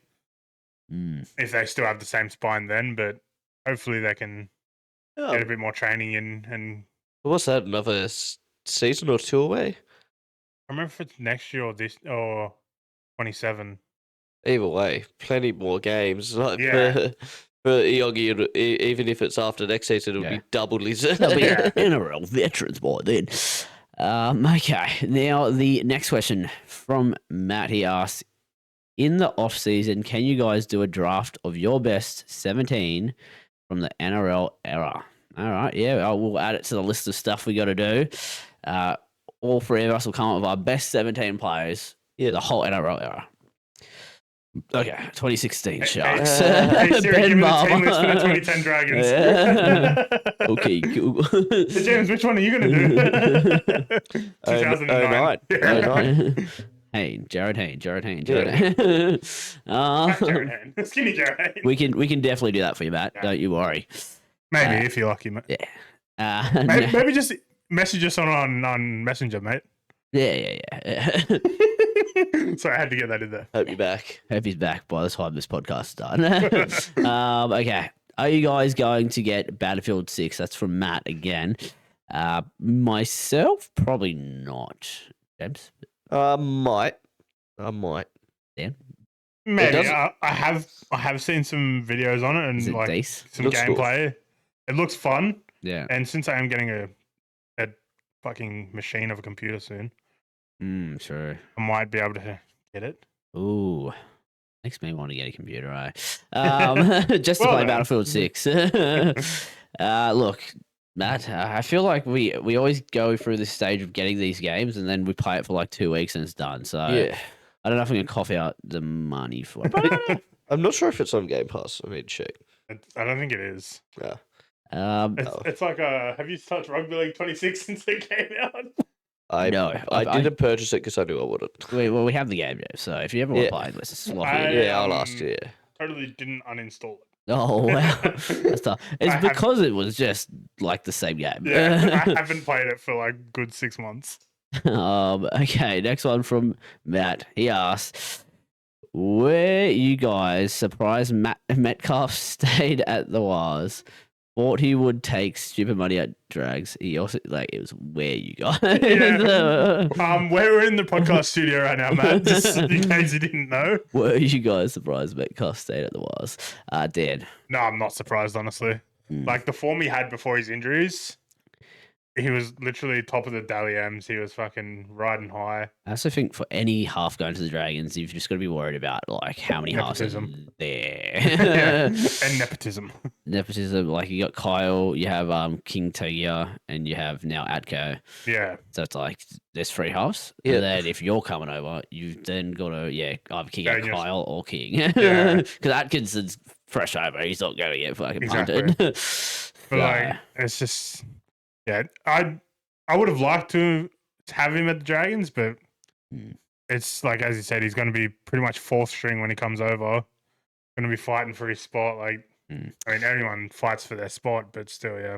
if they still have the same spine then, but hopefully they can get a bit more training in. And What's that? Another season or two away? I remember if it's next year or this or 27. Either way, plenty more games. Like Yeah. for Iogi, even if it's after next season, it'll Yeah. be double his. They'll be Yeah. NRL veterans by then. Okay, now the next question from Matt. He asks, in the off season, can you guys do a draft of your best 17 from the NRL era? All right, yeah, we'll add it to the list of stuff we got to do. All three of us will come up with our best 17 players, the whole NRL era. Okay, 2016 Sharks. Hey Siri, Ben give me the Barber. team list for the 2010 Dragons. Yeah. Okay, Google. So James, which one are you going to do? 2009. 09. Hayne, Jared Hayne. Jared Hayne. Hayne. Skinny Jared Hayne. we can definitely do that for you, Matt. Yeah. Don't you worry. Maybe if you're lucky, mate. Yeah. Maybe just message us on Messenger, mate. Yeah. Sorry, I had to get that in there. Hope you're back. Hope he's back by the time this podcast is done. Okay. Are you guys going to get Battlefield 6? That's from Matt again. Myself, probably not. James? I might. Dan? Maybe doesn't- I have seen some videos on it Is and it like decent? some Looks cool. gameplay. It looks fun, Yeah. and since I am getting a fucking machine of a computer soon, True. I might be able to get it. Ooh. Makes me want to get a computer, right? Just to Well play then. Battlefield 6. Look, Matt, I feel like we always go through this stage of getting these games and then we play it for like 2 weeks and it's done. So Yeah. I don't know if I'm going to cough out the money for it. I'm not sure if it's on Game Pass. I need to check. I don't think it is. Yeah. It's like have you touched Rugby League 26 since it came out? I I- didn't purchase it because I knew I wouldn't. we have the game, Jeff, so if you ever want to Yeah. play it, let's just swap I- it. Yeah, I'll um, ask you. Yeah. totally didn't uninstall it. Oh wow, that's tough. It's I because it was just like the same game. Yeah, I haven't played it for like good 6 months. Okay, next one from Matt. He asks, "Were you guys surprised Metcalf stayed at the Wars? Thought he would take stupid money at drags. He also it was where you guys. Yeah. We're in the podcast studio right now, Matt. Just in case you didn't know. Were you guys surprised Metcalf stayed at the Wars? Dan. No, I'm not surprised, honestly. Like the form he had before his injuries, he was literally top of the Dally M's. He was fucking riding high. I also think for any half going to the Dragons, you've just got to be worried about like how many halves are there. Yeah. And nepotism. Nepotism, like you got Kyle, you have King Togia, and you have now Atco. Yeah. So it's like there's 3 halves. Yeah. And then if you're coming over, you've then got to either kick out Go, yes. Kyle or King. Yeah. Because Atkinson's fresh over, he's not going to get fucking Exactly. punted. But like, it's just, yeah. I would have liked to have him at the Dragons, but it's like, as you said, he's going to be pretty much 4th string when he comes over. Going to be fighting for his spot. Like, I mean, everyone fights for their spot, but still, yeah.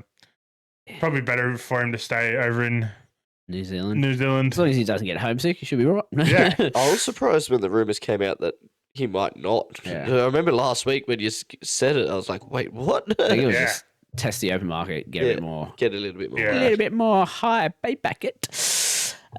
Probably better for him to stay over in New Zealand. New As long as he doesn't get homesick, he should be right. Yeah. I was surprised when the rumours came out that he might not. Yeah. I remember last week when you said it, I was like, wait, what? I think it was Yeah. just test the open market, get a bit more. Get a little bit more. Yeah. A little bit more high pay packet.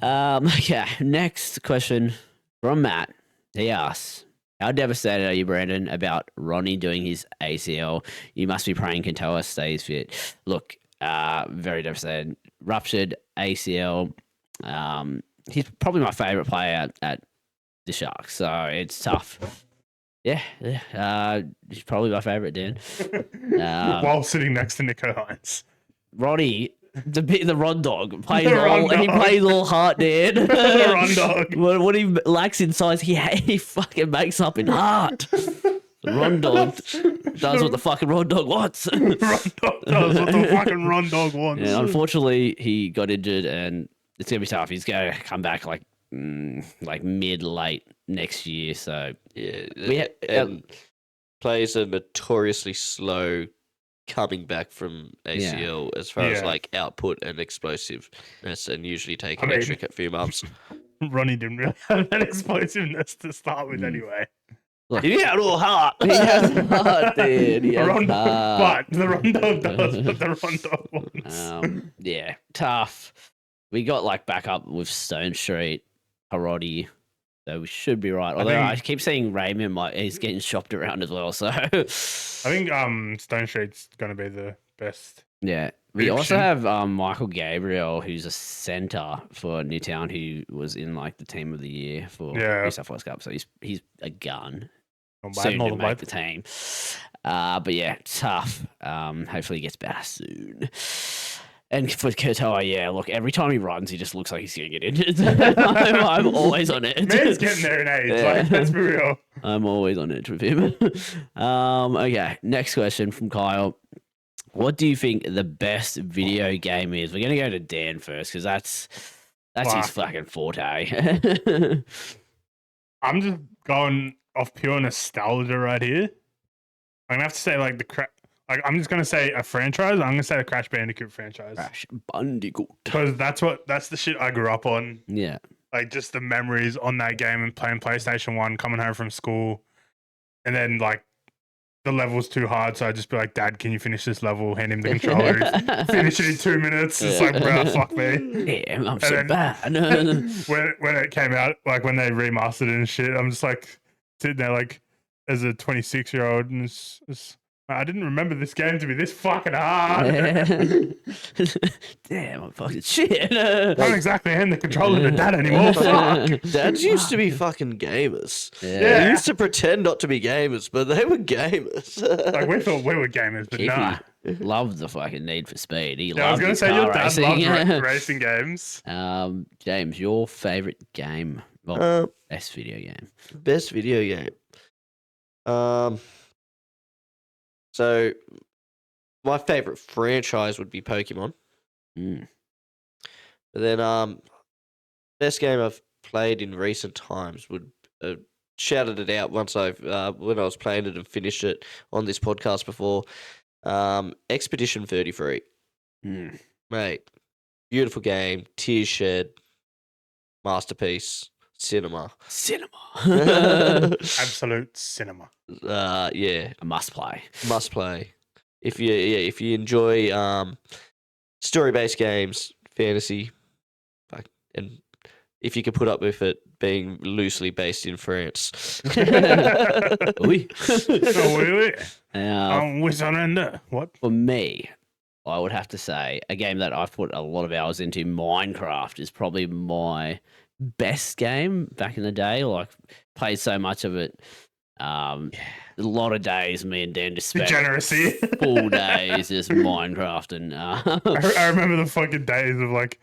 Okay, next question from Matt. He asks, how devastated are you, Brandon, about Ronnie doing his ACL? You must be praying Katoa stays fit. Look, very devastated. Ruptured ACL. He's probably my favourite player at the Sharks, so it's tough. Yeah. He's probably my favourite, Dan. While sitting next to Nico Hines. Ronnie, the Ron Dog, plays The Ron he Dog. plays all heart, Dan. The Ron Dog. What he lacks in size, he fucking makes up in heart. The Ron Dog does what the fucking Ron Dog wants. Ron Dog does what the fucking Ron Dog wants. Yeah, unfortunately, he got injured, and it's gonna be tough. He's gonna come back like mid-late next year. So Yeah. And players are notoriously slow coming back from ACL as far as Yeah. like output and explosiveness, and usually take I an mean- extra few months. Ronnie didn't really have that explosiveness to start with anyway. He had all heart. he has heart, dude. He The has Ron heart. But the Ron Dog does what the Ron Dog wants. Yeah, tough. We got like backup with Stone Street, Harodi, so we should be right. Although I keep seeing Raymond, he's getting shopped around as well. So I think Stone Street's going to be the best. yeah, we also Option. have Michael Gabriel, who's a center for Newtown, who was in like the team of the year for Yeah. New South Wales Cup. So he's a gun. Not bad, Soon not to bad. make the team. But yeah, tough. Hopefully he gets better soon. And for Katoa, yeah, look, every time he runs, he just looks like he's going to get injured. I'm always on it. Man's getting there in age. Yeah. Like, let's be real. I'm always on edge with him. Okay, next question from Kyle. What do you think the best video game is? We're going to go to Dan first because that's his fucking forte. I'm just going off pure nostalgia right here. I'm gonna have to say like I'm just gonna say a franchise. I'm gonna say the Crash Bandicoot franchise Crash Bandicoot. because that's the shit I grew up on. Yeah. Like just the memories on that game and playing PlayStation 1, coming home from school, and then like the level's too hard, so I just be like, Dad, can you finish this level? Hand him the controller. Finish it in 2 minutes. It's like, bro, fuck me. Damn, I'm And so then- bad. when it came out, like when they remastered it and shit, I'm just like sitting there like as a 26-year-old, and I didn't remember this game to be this fucking hard. Damn, I'm fucking shit. Can't exactly hand the controller to Dad anymore. Fuck. Dads used to be fucking gamers. Yeah. They used to pretend not to be gamers, but they were gamers. Like we thought we were gamers, but nah. Keithy loved the fucking Need for Speed. He Yeah, I was loved gonna the say car your dad racing. loved racing games. James, your favorite game? Well, best video game. Best video game. So my favorite franchise would be Pokemon. Mm. But then best game I've played in recent times would shouted it out once when I was playing it and finished it on this podcast before. Expedition 33, mate, beautiful game, tears shed, masterpiece, cinema. Absolute cinema. Yeah, A must play. must play. If you enjoy story-based games, fantasy, and if you can put up with it being loosely based in France. Oui. Oh, wait. Now, We surrender. What? for me, I would have to say a game that I've put a lot of hours into, Minecraft, is probably my best game back in the day. Like, played so much of it. A lot of days me and Dan just spent Degeneracy. full days just Minecraft and I remember the fucking days of like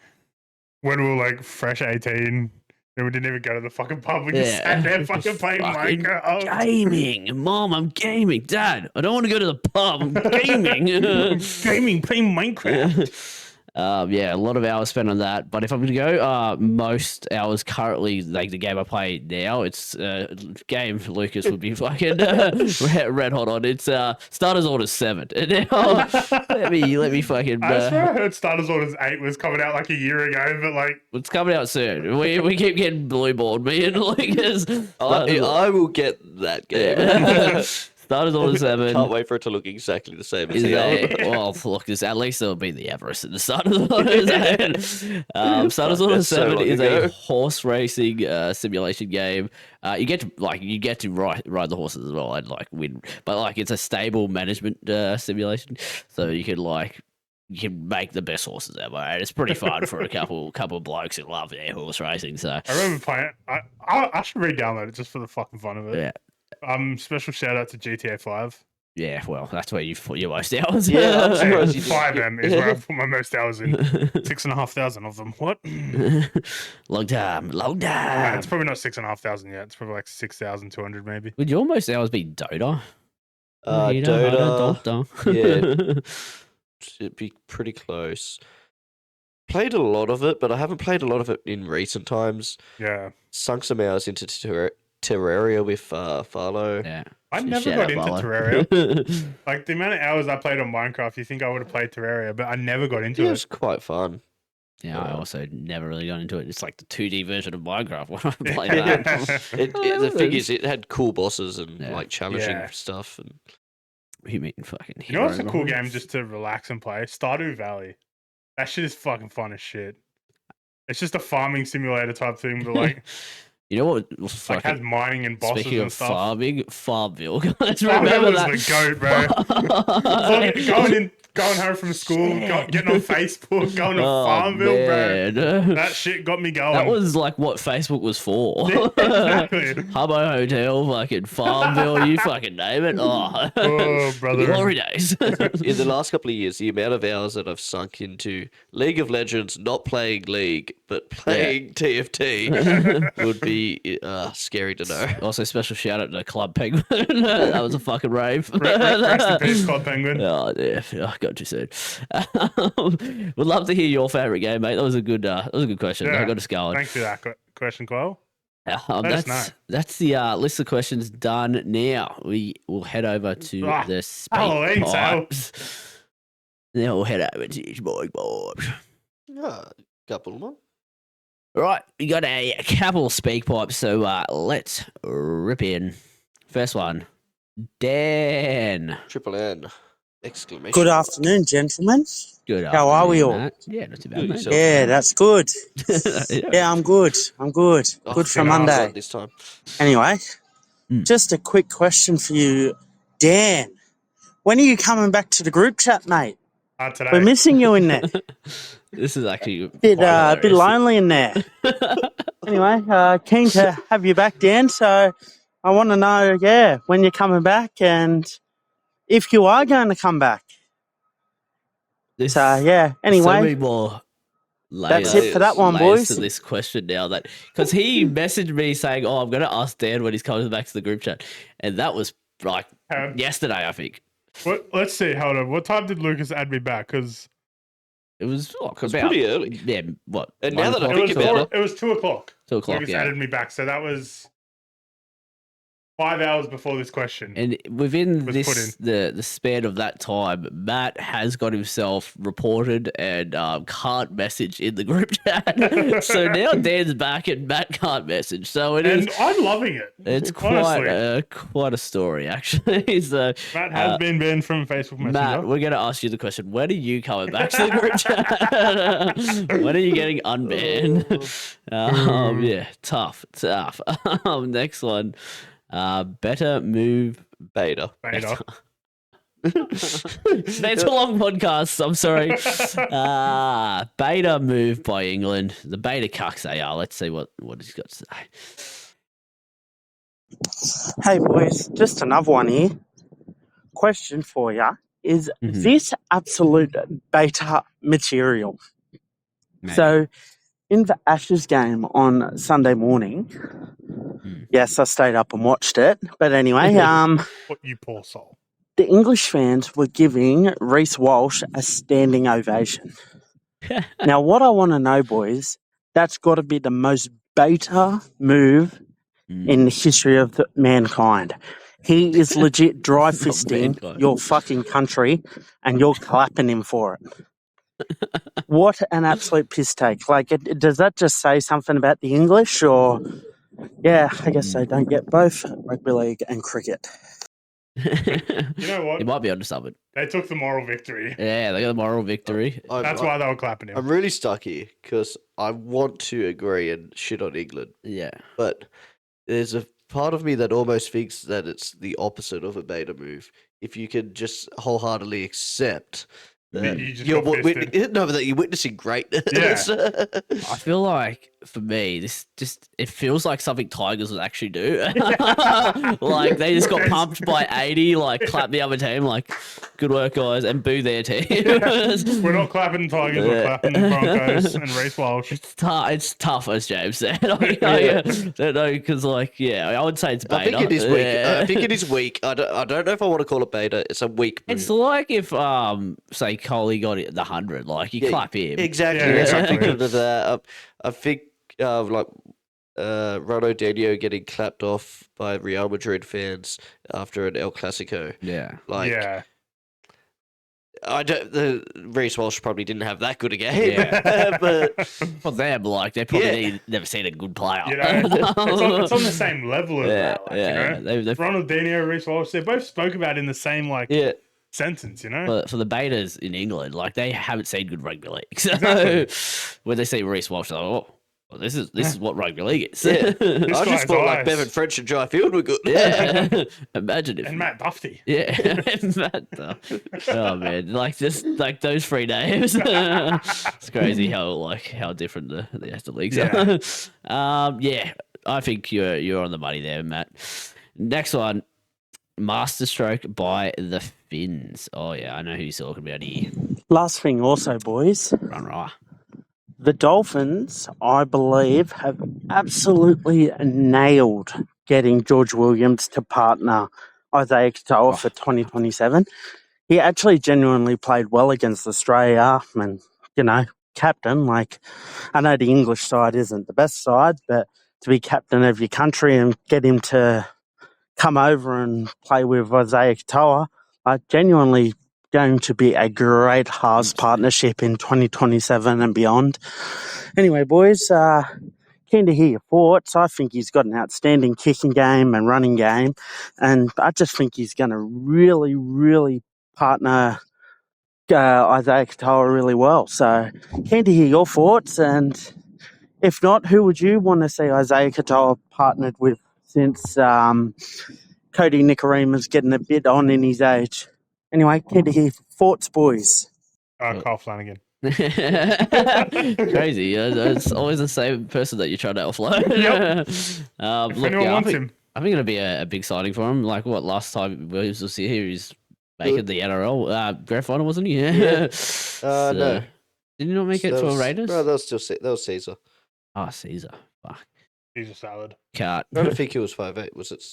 when we were like fresh 18 and we didn't even go to the fucking pub. We just sat there fucking playing Minecraft. gaming. Mom, I'm gaming. Dad, I don't want to go to the pub. I'm gaming. Gaming, playing Minecraft. Yeah, a lot of hours spent on that. But if I'm going to go most hours currently, like the game I play now, it's game Lucas would be fucking red hot on. It's Starters Orders 7. Now, let me fucking... I swear I heard Starters Orders 8 was coming out like a year ago, but like... It's coming out soon. We keep getting blue balled, me and Lucas. I will get that game. Starters Order 7. Can't wait for it to look exactly the same as Is the there, other. well, look, at least there'll be the Everest at the Starters Order 7. Starters Order That's so 7 long is ago. a horse racing simulation game. You get to ride the horses as well and like win, but like it's a stable management simulation, so you can make the best horses ever, and it's pretty fun for a couple of blokes who love their horse racing. So I remember playing it. I should re-download it just for the fucking fun of it. yeah. Special shout out to GTA 5. Yeah, well, that's where you put your most hours. Yeah, I'm surprised you did. 5M is where I put my most hours in. 6,500 of them. What? long time. It's probably not 6,500 yet. It's probably like 6,200 maybe. Would your most hours be Dota? Dota, Dota. it'd be pretty close. Played a lot of it, but I haven't played a lot of it in recent times. Yeah. Sunk some hours into Terraria with Farlow. Yeah. I never Shout got out, into Barlow. Terraria. Like the amount of hours I played on Minecraft, you think I would have played Terraria, but I never got into It it. was quite fun. Yeah, I also never really got into it. It's like the 2D version of Minecraft. When I play Yeah. that. The thing is, it had cool bosses and Yeah. like challenging Yeah. stuff. And You mean fucking You know what's a hero cool lines? game just to relax and play? Stardew Valley. That shit is fucking fun as shit. It's just a farming simulator type thing, but like, You know what? like Fucking, has mining and bosses speaking and of stuff. farming, Farmville. Guys, Oh, that remember was the goat, bro. Going home from school, getting on Facebook, going to Farmville, bro. bro. That shit got me going. That was like what Facebook was for. Exactly. Habbo Hotel, fucking Farmville, you fucking name it. Oh, Oh, brother. glory days. in the last couple of years, the amount of hours that I've sunk into League of Legends, not playing League, but playing TFT, would be scary to know. Also, special shout out to Club Penguin. That was a fucking rave. Rest in peace, Club Penguin. Oh, yeah, I got too soon. Would love to hear your favorite game, mate. That was a good question. Yeah. I got us going. Thanks for that question, Kyle. Let us know. That's the list of questions done. Now we will head over to the speak Halloween sale. pipes. Now we'll head over to his boy pipes. Couple more. All right, we got a couple of speak pipes, so let's rip in. First one, Dan. Triple N! Exclamation. Good afternoon, gentlemen. Good. How are we afternoon, all? Matt. Yeah, not too bad, Good mate. yourself. Yeah, that's good. Yeah. Yeah, I'm good. I'm good. Oh, Good for thank God Monday. this time. Anyway, Mm. just a quick question for you, Dan. When are you coming back to the group chat, mate? Today. We're missing you in there. This is actually Bit quite bit hilarious. lonely in there. Anyway, keen to have you back, Dan. So I want to know, when you're coming back and if you are going to come back. This- So so many Anyway, more that's layers- it for that one, layers boys. to this question now, that because he messaged me saying, "Oh, I'm going to ask Dan when he's coming back to the group chat," and that was like yesterday, I think. Let's see. Hold on. What time did Lucas add me back? Because It was It's pretty early. Yeah, what? And now that I 1 think it o'clock, about was 2 o'clock. 2 o'clock. Lucas Yeah, added me back, so that was 5 hours before this question. And within Was put this the span of that time, Matt has got himself reported and can't message in the group chat. So now Dan's back and Matt can't message. So And I'm loving it. it's honestly. quite a story actually. So Matt has been banned from Facebook Messenger. Matt, we're going to ask you the question: when are you coming back to the group chat? When are you getting unbanned? Yeah, tough. Next one. Better move Beta. Beta. It's a long podcast. I'm sorry. Beta move by England. The beta cucks they are. Let's see what he's got to say. Hey boys, just another one here. Question for you: is this absolute beta material? Maybe. So, in the Ashes game on Sunday morning, yes, I stayed up and watched it. But anyway, What you poor soul. the English fans were giving Reece Walsh a standing ovation. Now, what I want to know, boys, that's got to be the most beta move in the history of mankind. He is legit dry fisting mankind. your fucking country, and you're clapping him for it. What an absolute piss take. Like, does that just say something about the English, or... Yeah, I guess they don't get both rugby league and cricket. You know what? He might be onto something. They took the moral victory. Yeah, they got the moral victory. That's why they were clapping him. I'm really stuck here because I want to agree and shit on England, Yeah. but there's a part of me that almost thinks that it's the opposite of a beta move. If you can just wholeheartedly accept that You just you're got fisted. no, but that you're witnessing greatness. Yeah. I feel like for me, this it feels like something Tigers would actually do. Like they just got pumped by 80, like clap the other team, like good work guys, and boo their team. We're not clapping Tigers, we're clapping the Broncos and Reece Walsh. It's tough, as James said. Because I would say it's beta. I think it is weak. I think it is weak. I don't know if I want to call it beta. It's a weak move. It's like if say Coley got it the 100, like you clap him. Exactly. Yeah, Yes, I'm exactly. thinking of that. I think Ronaldinho getting clapped off by Real Madrid fans after an El Clasico. Yeah. Like, Yeah. I don't. The Reece Walsh probably didn't have that good a game, Yeah. but For them, like they probably never seen a good player. You know, it's on the same level of that. Like, you know? They've Ronaldinho, Reece Walsh, they both spoke about it in the same yeah. sentence, you know? for the betas in England, like they haven't seen good rugby league. So Exactly. when they see Reece Walsh, they're like, oh, well, this is what rugby league is. Yeah. I guy's just thought like eyes. Bevan French and Dry Field were good. Yeah. Imagine if And Matt Duffy. Yeah, Matt, oh man, like just like those 3 names. It's crazy how different the leagues are. Yeah, I think you're on the money there, Matt. Next one, masterstroke by the Finns. Oh yeah, I know who you're talking about here. Last thing also, boys. Run right. The Dolphins, I believe, have absolutely nailed getting George Williams to partner Isaiah Katoa for 2027. He actually genuinely played well against Australia and, captain. Like, I know the English side isn't the best side, but to be captain of your country and get him to come over and play with Isaiah Katoa, genuinely going to be a great halves partnership in 2027 and beyond. Anyway, boys, keen to hear your thoughts. I think he's got an outstanding kicking game and running game, and I just think he's going to really, really partner Isaiah Katoa really well. So keen to hear your thoughts, and if not, who would you want to see Isaiah Katoa partnered with since Cody Nicorima's getting a bit on in his age? Anyway, keen to hear your thoughts, boys. Carl Flanagan. Crazy. It's always the same person that you're trying to offload. Yep. Look, anyone I wants think, him. I think it'll be a big signing for him. Like what last time Williams was here, he's making the NRL grand final, wasn't he? Yeah. So, No. Did he not make it That for was- Raiders? No, that was Caesar. Oh, Caesar. Fuck. He's a salad. Cut. I don't think it was 5'8". Was it?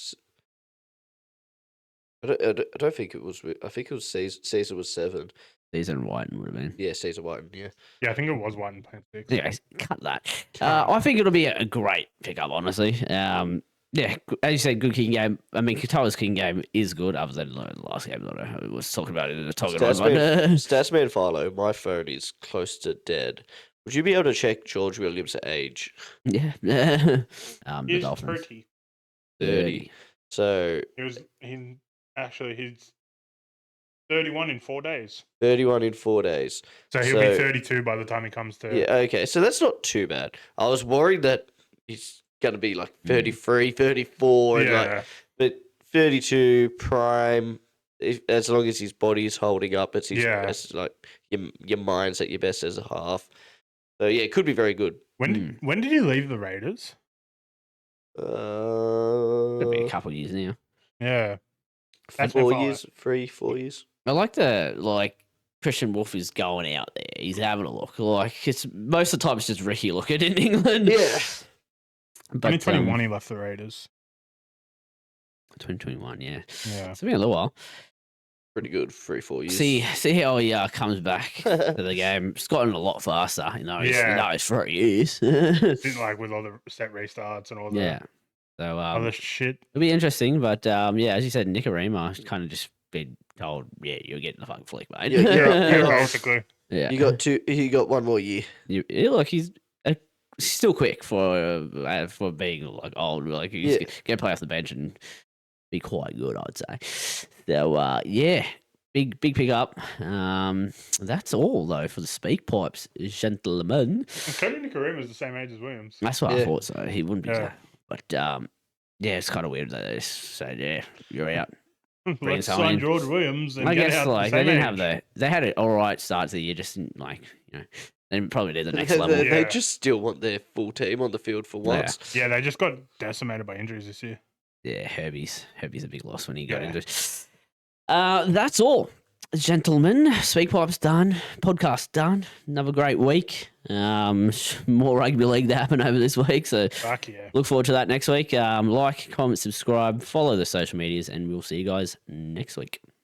I don't think it was. I think it was Caesar. Caesar was 7. Caesar and Whiten would have been. Yeah, Caesar Whiten. Yeah. Yeah, I think it was 1.6. Anyways, cut that. I think it'll be a great pickup, honestly. Yeah, as you said, good kicking game. I mean, Katoa's kicking game is good, other than the last game that I was talking about in the Tongan one. Statsman Philo, my phone is close to dead. Would you be able to check George Williams' age? Yeah. The He's Dolphins. 30. So He's 31 in 4 days. 31 in 4 days. So he'll be 32 by the time he comes to. Yeah, okay. So that's not too bad. I was worried that he's going to be like 33, 34, and Yeah. but 32 prime. As long as his body's holding up, it's his best. Like your mind's at your best as a half. So yeah, it could be very good. When did he leave the Raiders? Could be a couple of years now. Yeah. 4 years, 4 years. I like Christian Wolf is going out there. He's having a look. Like it's most of the time it's just Ricky looking in England. Yeah. But 2021 he left the Raiders. 2021, yeah. Yeah. It's been a little while. Pretty good, 3-4 years. See how he comes back to the game. It's gotten a lot faster in those 3 years. Like with all the set restarts and all the Yeah. So other shit. it'll be interesting, but as you said, Nicarima kind of just been told, yeah, you're getting the fucking flick, mate. Yeah, basically. Yeah. He got 1 more year. Look, he's still quick for being like old. Like he's gonna play off the bench and be quite good, I'd say. So big pick up. That's all though for the speak pipes, gentlemen. Cody Nicarima is the same age as Williams. That's what I thought. So he wouldn't be. Yeah. But it's kind of weird that they say, yeah, you're out. Let's sign George Williams. And I get guess out like the they same didn't age. have they had an all right start to the year, just didn't they didn't probably do the next level. They just still want their full team on the field for once. Yeah, they just got decimated by injuries this year. Yeah, Herbie's a big loss when he got injured. That's all, gentlemen. Speak pipes done. Podcast done. Another great week. More rugby league to happen over this week. So Fuck yeah. look forward to that next week. Like, comment, subscribe, follow the social medias, and we'll see you guys next week.